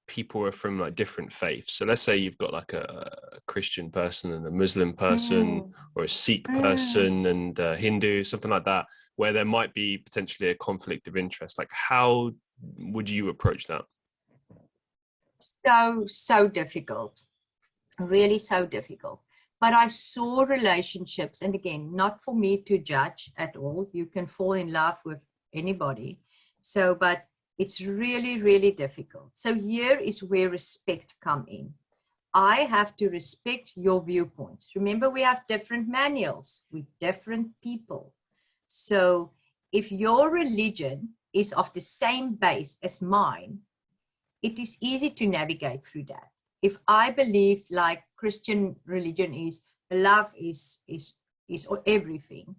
S1: people are from like different faiths? So let's say you've got like a Christian person and a Muslim person, or a Sikh person and a Hindu, something like that, where there might be potentially a conflict of interest. Like, how would you approach that?
S2: So difficult, really so difficult. But I saw relationships, and again, not for me to judge at all. You can fall in love with anybody. So, but it's really, really difficult. So here is where respect come in. I have to respect your viewpoints. Remember, we have different manuals with different people. So if your religion is of the same base as mine, it is easy to navigate through that. If I believe like Christian religion is love is everything,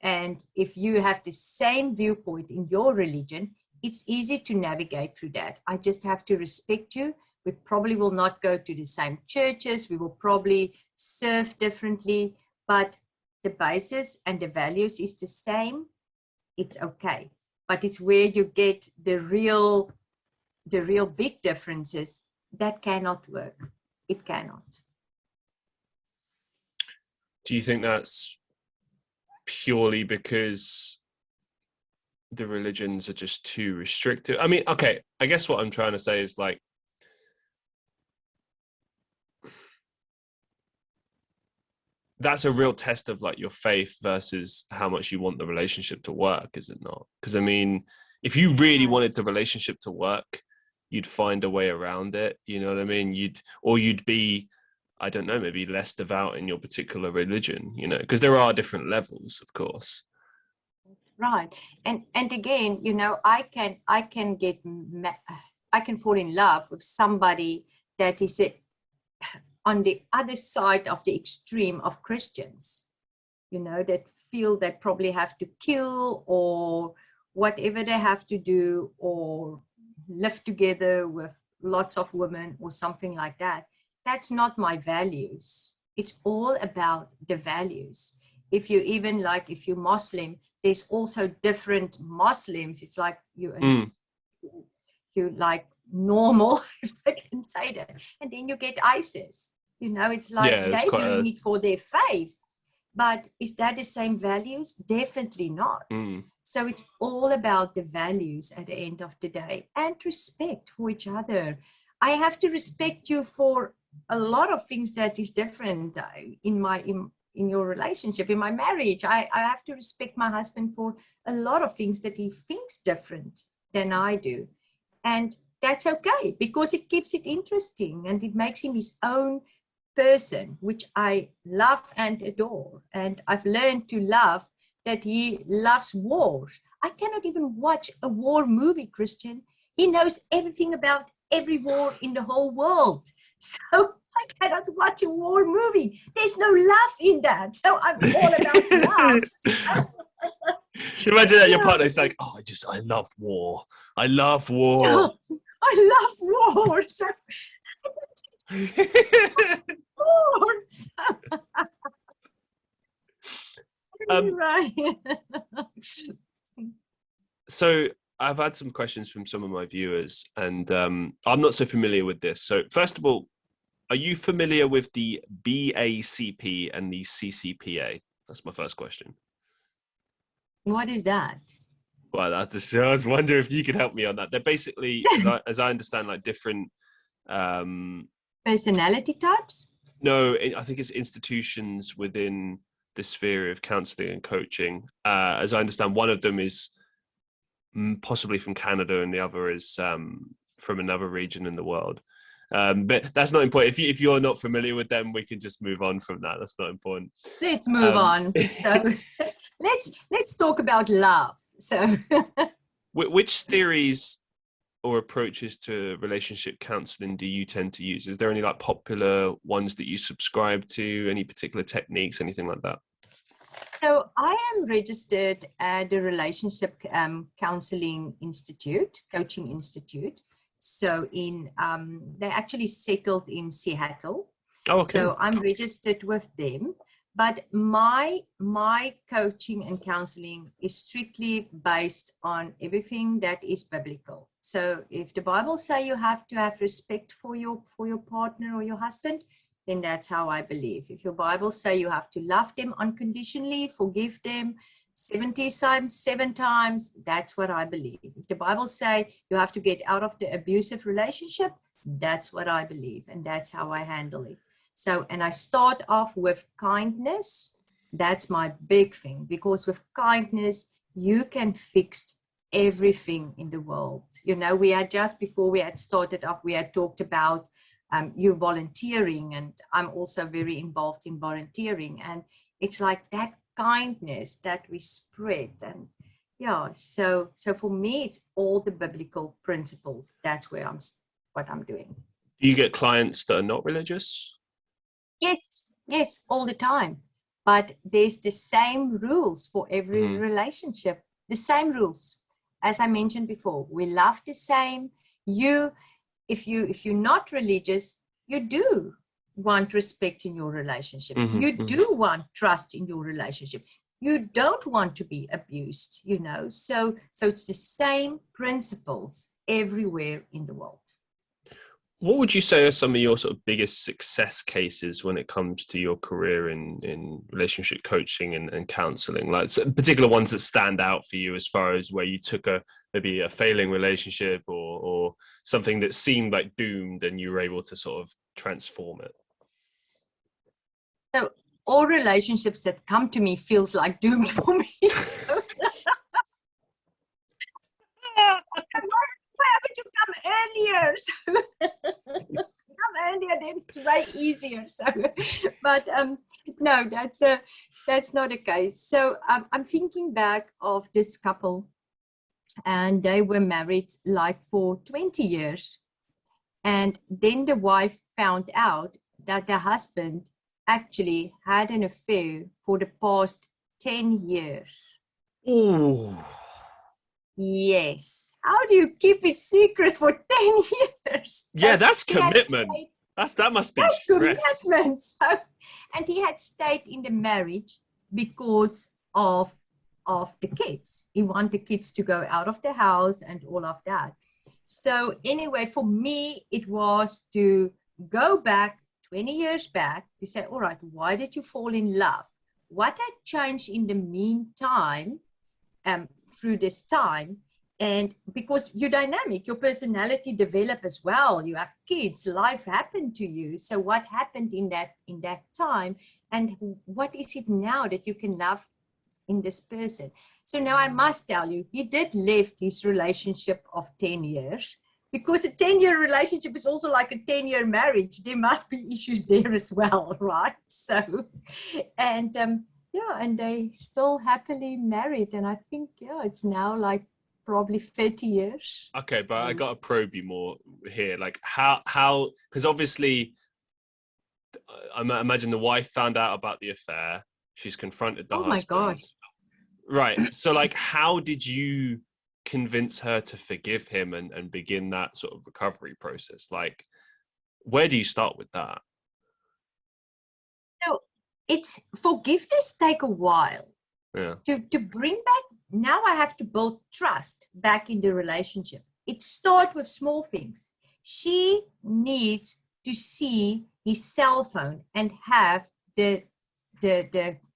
S2: and if you have the same viewpoint in your religion, it's easy to navigate through that. I just have to respect you. We probably will not go to the same churches. We will probably serve differently, but the basis and the values is the same. It's okay. But it's where you get the real big differences that cannot work. It cannot.
S1: Do you think that's purely because the religions are just too restrictive? I mean, okay, I guess what I'm trying to say is like, that's a real test of like your faith versus how much you want the relationship to work, is it not? Because I mean, if you really wanted the relationship to work, you'd find a way around it. You know what I mean? You'd be, I don't know, maybe less devout in your particular religion, you know, because there are different levels, of course.
S2: Right. And again, you know, I can fall in love with somebody that is on the other side of the extreme of Christians, you know, that feel they probably have to kill or whatever they have to do, or live together with lots of women or something like that. That's not my values. It's all about the values. If you're Muslim, there's also different Muslims. It's like you like normal, if I can say that. And then you get ISIS. You know, it's like they're doing it for their faith. But is that the same values? Definitely not. So it's all about the values at the end of the day, and respect for each other. I have to respect you for a lot of things that is different in your relationship, in my marriage. I have to respect my husband for a lot of things that he thinks different than I do. And that's okay, because it keeps it interesting and it makes him his own person, which I love and adore. And I've learned to love that he loves war. I cannot even watch a war movie, Christian. He knows everything about every war in the whole world. So I cannot watch a war movie. There's no love in that. So I'm all about love.
S1: You imagine that your partner's like, oh, I love war. I love war.
S2: Yeah, I love war. So, right.
S1: So I've had some questions from some of my viewers, and I'm not so familiar with this. So first of all, are you familiar with the BACP and the CCPA? That's my first question.
S2: What is that?
S1: Well, I was wondering if you could help me on that. They're basically, as I understand, like different
S2: personality types.
S1: No, I think it's institutions within the sphere of counselling and coaching. As I understand, one of them is possibly from Canada, and the other is from another region in the world. But that's not important. If you're not familiar with them, we can just move on from that. That's not important.
S2: Let's move on. So let's talk about love. So
S1: which theories or approaches to relationship counseling do you tend to use? Is there any like popular ones that you subscribe to? Any particular techniques, anything like that?
S2: So I am registered at the Relationship Counseling Institute, Coaching Institute. So they actually settled in Seattle.
S1: Oh, okay.
S2: So I'm registered with them. But my coaching and counseling is strictly based on everything that is biblical. So if the Bible says you have to have respect for your partner or your husband, then that's how I believe. If your Bible says you have to love them unconditionally, forgive them 70 times, 7 times, that's what I believe. If the Bible says you have to get out of the abusive relationship, that's what I believe, and that's how I handle it. So, and I start off with kindness. That's my big thing, because with kindness, you can fix everything in the world. You know, we had just before we had started off, we had talked about you volunteering, and I'm also very involved in volunteering. And it's like that kindness that we spread. And yeah, so for me, it's all the biblical principles. That's where what I'm doing.
S1: Do you get clients that are not religious?
S2: Yes, all the time. But there's the same rules for every relationship, the same rules. As I mentioned before, we love the same. If you're not religious, you do want respect in your relationship. You do want trust in your relationship. You don't want to be abused, you know. So it's the same principles everywhere in the world.
S1: What would you say are some of your sort of biggest success cases when it comes to your career in relationship coaching and counseling? Like particular ones that stand out for you as far as where you took maybe a failing relationship or something that seemed like doomed and you were able to sort of transform it?
S2: So all relationships that come to me feels like doomed for me. So. To come earlier, then it's way easier. So, but no, that's not the case. So I'm thinking back of this couple, and they were married like for 20 years, and then the wife found out that the husband actually had an affair for the past 10 years.
S1: Ooh.
S2: Yes. How do you keep it secret for 10 years? So
S1: yeah, that's commitment. That must be stress.
S2: Commitment. So, and he had stayed in the marriage because of the kids. He wanted the kids to go out of the house and all of that. So anyway, for me, it was to go back 20 years back to say, all right, why did you fall in love? What had changed in the meantime? Through this time, and because you're dynamic, your personality develop as well. You have kids, life happened to you. So what happened in that time, and what is it now that you can love in this person? So now I must tell you, he did live this relationship of 10 years, because a 10-year relationship is also like a 10-year marriage. There must be issues there as well, right? So, and yeah, and they still happily married. And I think, it's now like probably 30 years.
S1: Okay, but I got to probe you more here. Like how, because obviously I imagine the wife found out about the affair. She's confronted the husband.
S2: Oh my gosh.
S1: Right. So like, how did you convince her to forgive him and begin that sort of recovery process? Like, where do you start with that?
S2: So it's forgiveness take a while.
S1: Yeah.
S2: To bring back, now I have to build trust back in the relationship. It starts with small things. She needs to see his cell phone and have the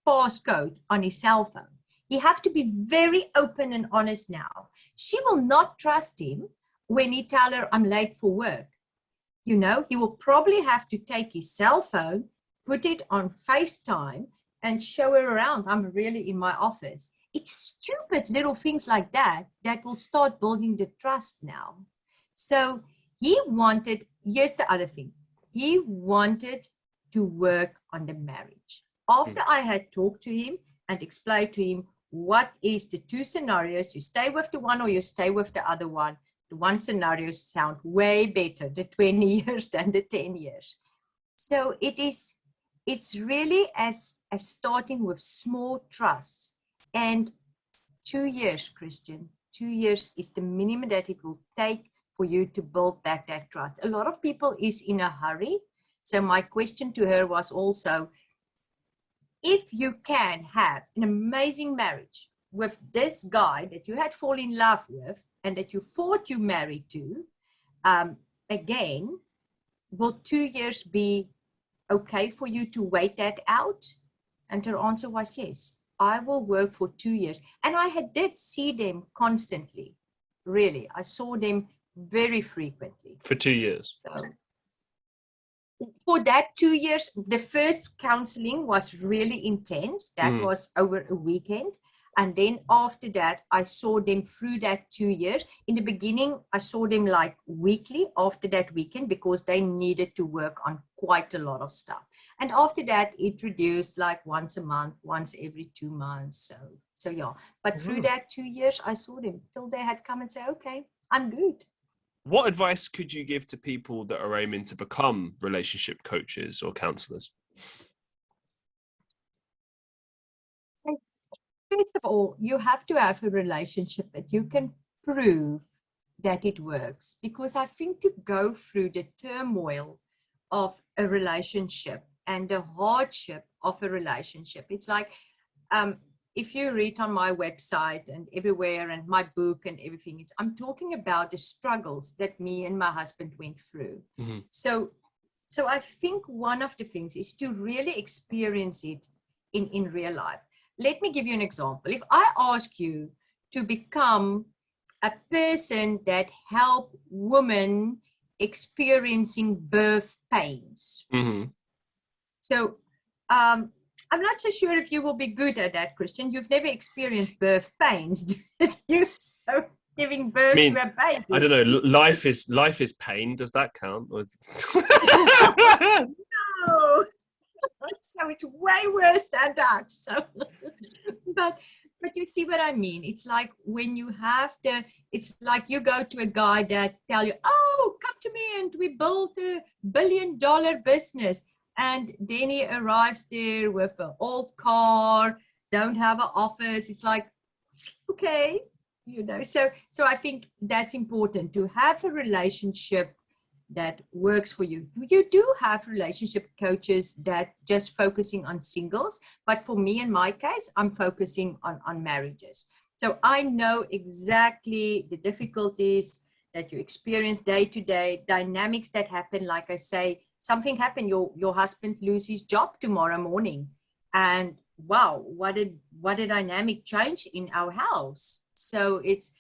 S2: passcode on his cell phone. You have to be very open and honest now. She will not trust him when he tell her, I'm late for work. You know, he will probably have to take his cell phone, put it on FaceTime, and show her around. I'm really in my office. It's stupid little things like that will start building the trust now. So he wanted, here's the other thing. He wanted to work on the marriage. After I had talked to him and explained to him what is the two scenarios, you stay with the one or you stay with the other one, the one scenario sound way better, the 20 years than the 10 years. So it's really as starting with small trust. And 2 years, Christian, 2 years is the minimum that it will take for you to build back that trust. A lot of people is in a hurry. So my question to her was also, if you can have an amazing marriage with this guy that you had fallen in love with and that you thought you married to, again, will 2 years be okay for you to wait that out? And her answer was yes. I will work for 2 years. And I did see them constantly. Really, I saw them very frequently.
S1: For 2 years?
S2: So for that 2 years, the first counseling was really intense. That was over a weekend. And then after that, I saw them through that 2 years. In the beginning, I saw them like weekly after that weekend because they needed to work on quite a lot of stuff. And after that, it reduced like once a month, once every 2 months. So yeah. But through that 2 years, I saw them till they had come and say, okay, I'm good.
S1: What advice could you give to people that are aiming to become relationship coaches or counselors?
S2: First of all, you have to have a relationship that you can prove that it works. Because I think to go through the turmoil of a relationship and the hardship of a relationship, it's like, if you read on my website and everywhere and my book and everything, I'm talking about the struggles that me and my husband went through. Mm-hmm. So I think one of the things is to really experience it in real life. Let me give you an example. If I ask you to become a person that help women experiencing birth pains. Mm-hmm. So, I'm not so sure if you will be good at that, Christian. You've never experienced birth pains, did you? So giving birth to a baby.
S1: I don't know. Life is pain. Does that count?
S2: No. So it's way worse than that. So, but you see what I mean? It's like when you have it's like you go to a guy that tell you, oh, come to me and we build $1 billion business. And then he arrives there with an old car, don't have an office. It's like, okay, So I think that's important to have a relationship that works for you. You do have relationship coaches that just focusing on singles, but for me, in my case, I'm focusing on marriages. So I know exactly the difficulties that you experience day to day, dynamics that happen. Like I say, something happened, your husband lose his job tomorrow morning. And wow, what a dynamic change in our house. So it's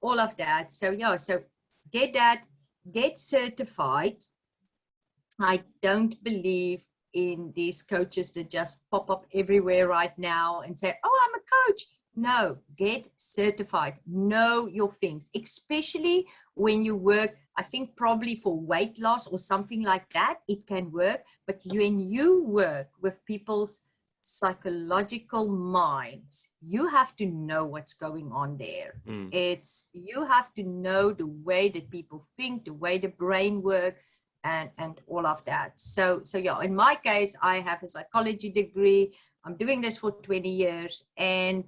S2: all of that. So yeah, so get certified. I don't believe in these coaches that just pop up everywhere right now and say, oh, I'm a coach. No, get certified. Know your things, especially when you work. I think probably for weight loss or something like that, it can work. But when you work with people's psychological minds, you have to know what's going on there. You have to know the way that people think, the way the brain works, and all of that. So yeah, in my case, I have a psychology degree. I'm doing this for 20 years. And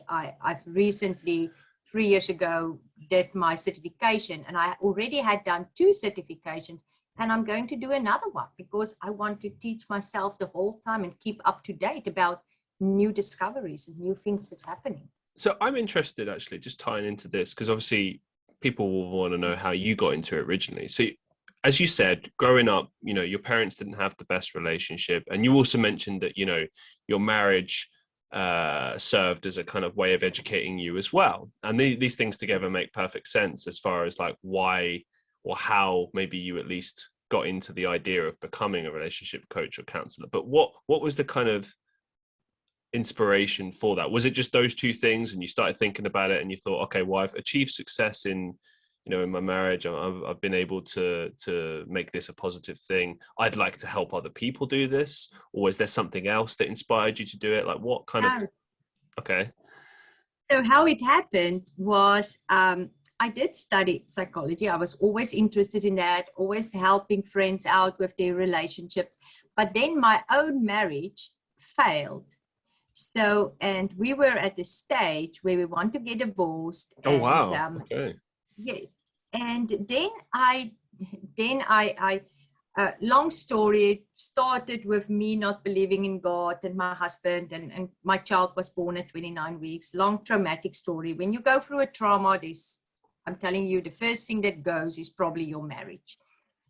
S2: I've recently, 3 years ago, did my certification. And I already had done 2 certifications. And I'm going to do another one because I want to teach myself the whole time and keep up to date about new discoveries and new things that's happening.
S1: So I'm interested, actually, just tying into this, because obviously people will want to know how you got into it originally. So as you said, growing up, your parents didn't have the best relationship. And you also mentioned that, your marriage served as a kind of way of educating you as well. And these things together make perfect sense as far as like why or how maybe you at least got into the idea of becoming a relationship coach or counselor. But what was the kind of inspiration for that? Was it just those 2 things and you started thinking about it and you thought, okay, well, I've achieved success in my marriage. I've been able to make this a positive thing. I'd like to help other people do this. Or is there something else that inspired you to do it? Like what kind of... Okay.
S2: So how it happened was, I did study psychology. I was always interested in that, always helping friends out with their relationships. But then my own marriage failed. So, and we were at the stage where we want to get divorced.
S1: Oh,
S2: And,
S1: wow. Okay.
S2: yes. And then I long story, started with me not believing in God and my husband, and my child was born at 29 weeks. Long traumatic story. When you go through a trauma, I'm telling you, the first thing that goes is probably your marriage.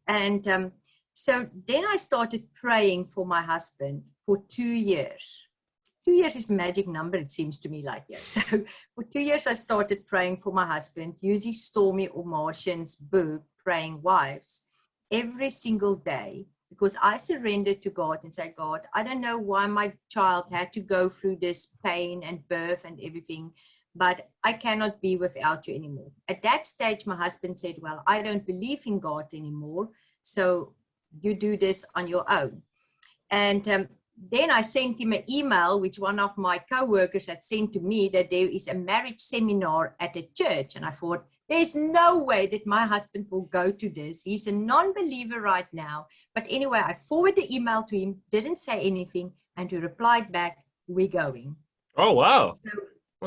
S2: And so then I started praying for my husband for 2 years. 2 years is the magic number, it seems to me like, yeah. So for 2 years, I started praying for my husband, using Stormy Omartian's book, Praying Wives, every single day, because I surrendered to God and said, God, I don't know why my child had to go through this pain and birth and everything, but I cannot be without you anymore. At that stage, my husband said, well, I don't believe in God anymore, so you do this on your own. And then I sent him an email, which one of my co-workers had sent to me, that there is a marriage seminar at a church. And I thought, there's no way that my husband will go to this. He's a non-believer right now. But anyway, I forwarded the email to him, didn't say anything, and he replied back, we're going.
S1: Oh, wow.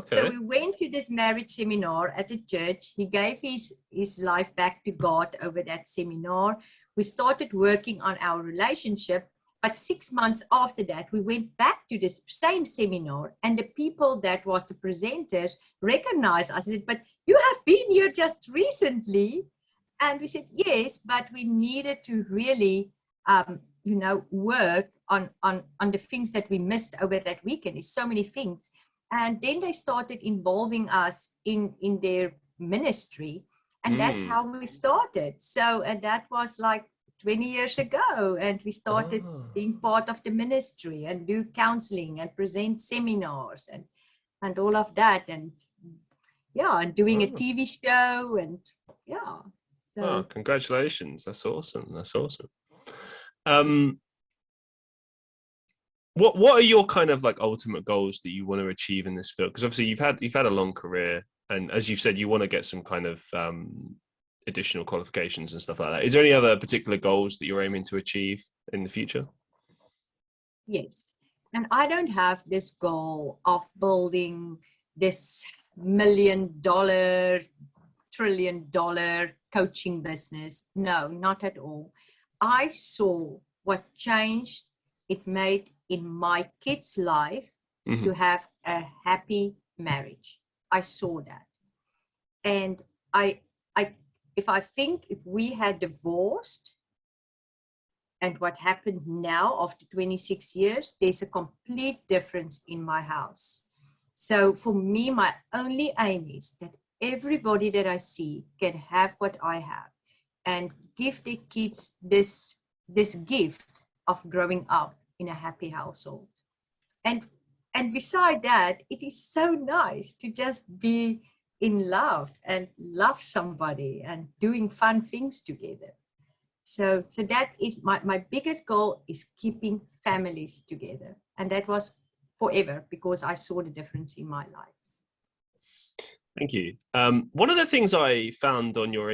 S2: So we went to this marriage seminar at the church. He gave his life back to God over that seminar. We started working on our relationship. But 6 months after that, we went back to this same seminar, and the people that was the presenters recognized us. I said, but you have been here just recently. And we said, yes, but we needed to really, work on the things that we missed over that weekend. There's so many things. And then they started involving us in their ministry. And that's how we started. So, and that was like 20 years ago, and we started being part of the ministry and do counseling and present seminars and all of that, and doing a TV show, and so
S1: congratulations. That's awesome. What are your kind of like ultimate goals that you want to achieve in this field? Because obviously you've had a long career, and as you've said, you want to get some kind of additional qualifications and stuff like that. Is there any other particular goals that you're aiming to achieve in the future?
S2: Yes. And I don't have this goal of building this $1 million, $1 trillion coaching business. No, not at all. I saw what changed it made in my kids' life to have a happy marriage. I saw that. And if we had divorced and what happened now after 26 years, there's a complete difference in my house. So for me, my only aim is that everybody that I see can have what I have and give their kids this gift of growing up in a happy household. And beside that, it is so nice to just be in love and love somebody and doing fun things together. So that is my biggest goal, is keeping families together. And that was forever, because I saw the difference in my life.
S1: Thank you. One of the things I found on your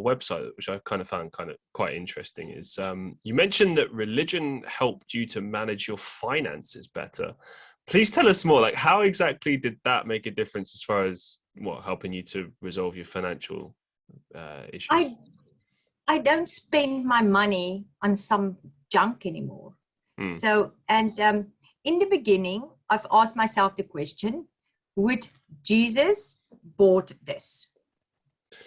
S1: website, which I kind of found quite interesting, is you mentioned that religion helped you to manage your finances better. Please tell us more. Like, how exactly did that make a difference as far as helping you to resolve your financial issues?
S2: I don't spend my money on some junk anymore. So, and in the beginning, I've asked myself the question, would Jesus bought this?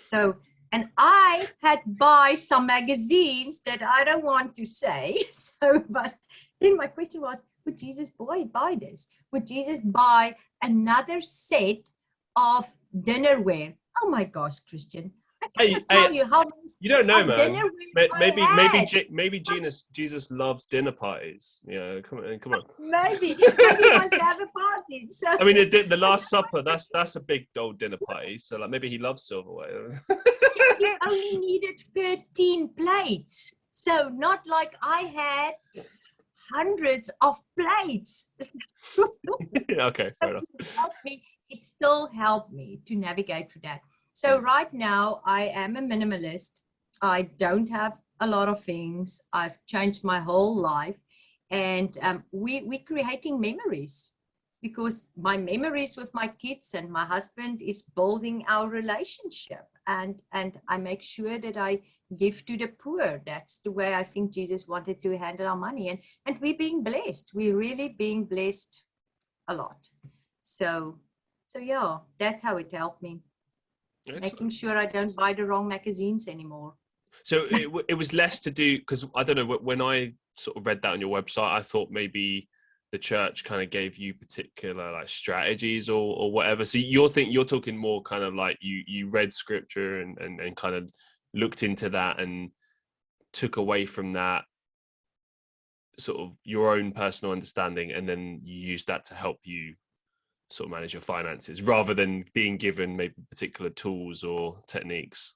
S2: So, and I had buy some magazines that I don't want to say. So, but then my question was, would Jesus buy this? Would Jesus buy another set of dinnerware? Oh my gosh, Christian. I can't tell you how many.
S1: You don't know, man. Maybe Jesus loves dinner parties. Yeah, come on.
S2: Maybe he wants to have a party. So.
S1: I mean, the Last Supper. That's a big old dinner party. So like maybe he loves silverware.
S2: He only needed 13 plates. So not like I had hundreds of plates.
S1: Okay, fair enough.
S2: It still helped me to navigate through that. So right now I am a minimalist. I don't have a lot of things. I've changed my whole life, and we're creating memories, because my memories with my kids and my husband is building our relationship, and I make sure that I give to the poor. That's the way I think Jesus wanted to handle our money, and we're being blessed. We're really being blessed a lot. So yeah, that's how it helped me. Excellent. Making sure I don't buy the wrong magazines anymore.
S1: So it was less to do, because I don't know, when I sort of read that on your website, I thought maybe the church kind of gave you particular like strategies or whatever. So you're talking more kind of like you read scripture and kind of looked into that and took away from that sort of your own personal understanding, and then you used that to help you sort of manage your finances, rather than being given maybe particular tools or techniques.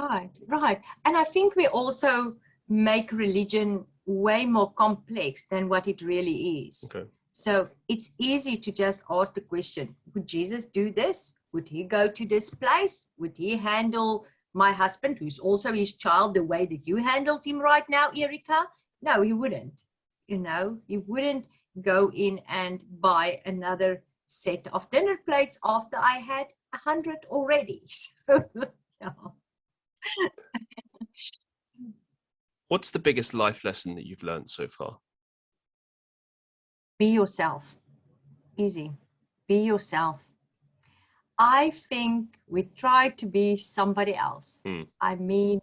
S2: Right. And I think we also make religion way more complex than what it really is. Okay. So it's easy to just ask the question, would Jesus do this? Would he go to this place? Would he handle my husband, who's also his child, the way that you handled him right now, Erika? No, he wouldn't. You know, he wouldn't go in and buy another set of dinner plates after I had 100 already. So, yeah.
S1: What's the biggest life lesson that you've learned so far?
S2: Be yourself. Easy. Be yourself. I think we try to be somebody else. I mean,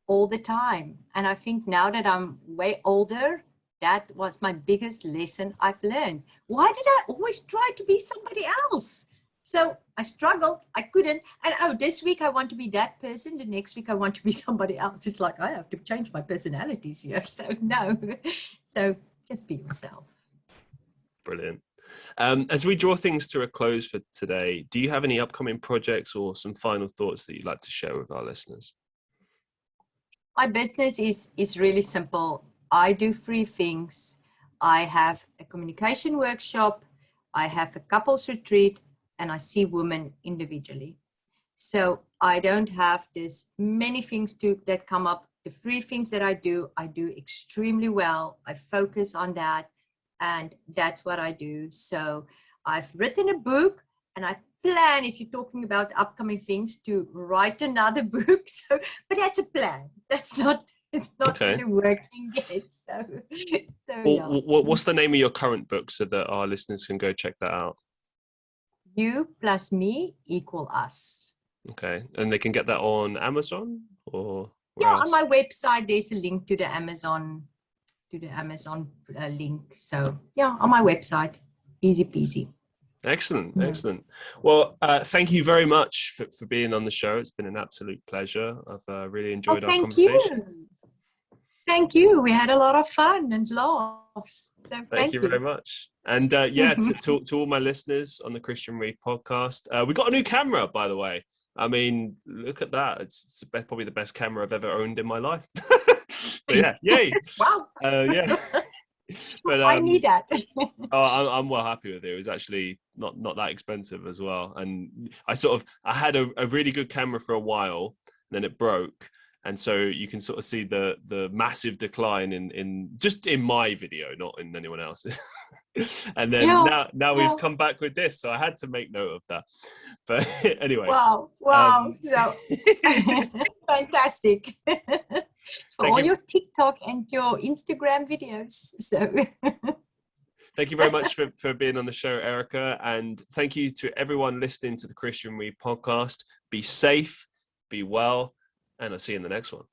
S2: all the time. And I think now that I'm way older, that was my biggest lesson I've learned. Why did I always try to be somebody else? So I struggled, I couldn't. And this week I want to be that person. The next week I want to be somebody else. It's like, I have to change my personalities here. So no. So just be yourself.
S1: Brilliant. As we draw things to a close for today, do you have any upcoming projects or some final thoughts that you'd like to share with our listeners?
S2: My business is really simple. I do 3 things. I have a communication workshop, I have a couples retreat, and I see women individually. So I don't have this many things that come up. The 3 things that I do extremely well. I focus on that, and that's what I do. So I've written a book, and I plan, if you're talking about upcoming things, to write another book. So, but that's a plan. It's not okay. Really working yet. So yeah.
S1: What's the name of your current book so that our listeners can go check that out?
S2: You plus me equal us.
S1: Okay, and they can get that on Amazon or
S2: else? On my website there's a link to the Amazon link. So yeah, on my website, easy peasy.
S1: Excellent. Well, thank you very much for being on the show. It's been an absolute pleasure. I've really enjoyed our conversation.
S2: Thank you. We had a lot of fun and laughs. So
S1: thank you very much. And to all my listeners on the Christian Reeve Podcast, we got a new camera, by the way. I mean, look at that. It's probably the best camera I've ever owned in my life. So yeah, yay.
S2: Wow.
S1: Yeah. But
S2: I need that.
S1: I'm well happy with it. It was actually not that expensive as well. And I had a really good camera for a while, and then it broke. And so you can sort of see the massive decline in just in my video, not in anyone else's. And then now we've come back with this, so I had to make note of that. But anyway.
S2: Wow. So fantastic. It's for all your TikTok and your Instagram videos. So
S1: thank you very much for being on the show, Erika. And thank you to everyone listening to the Christian Reeve Podcast. Be safe, be well, and I'll see you in the next one.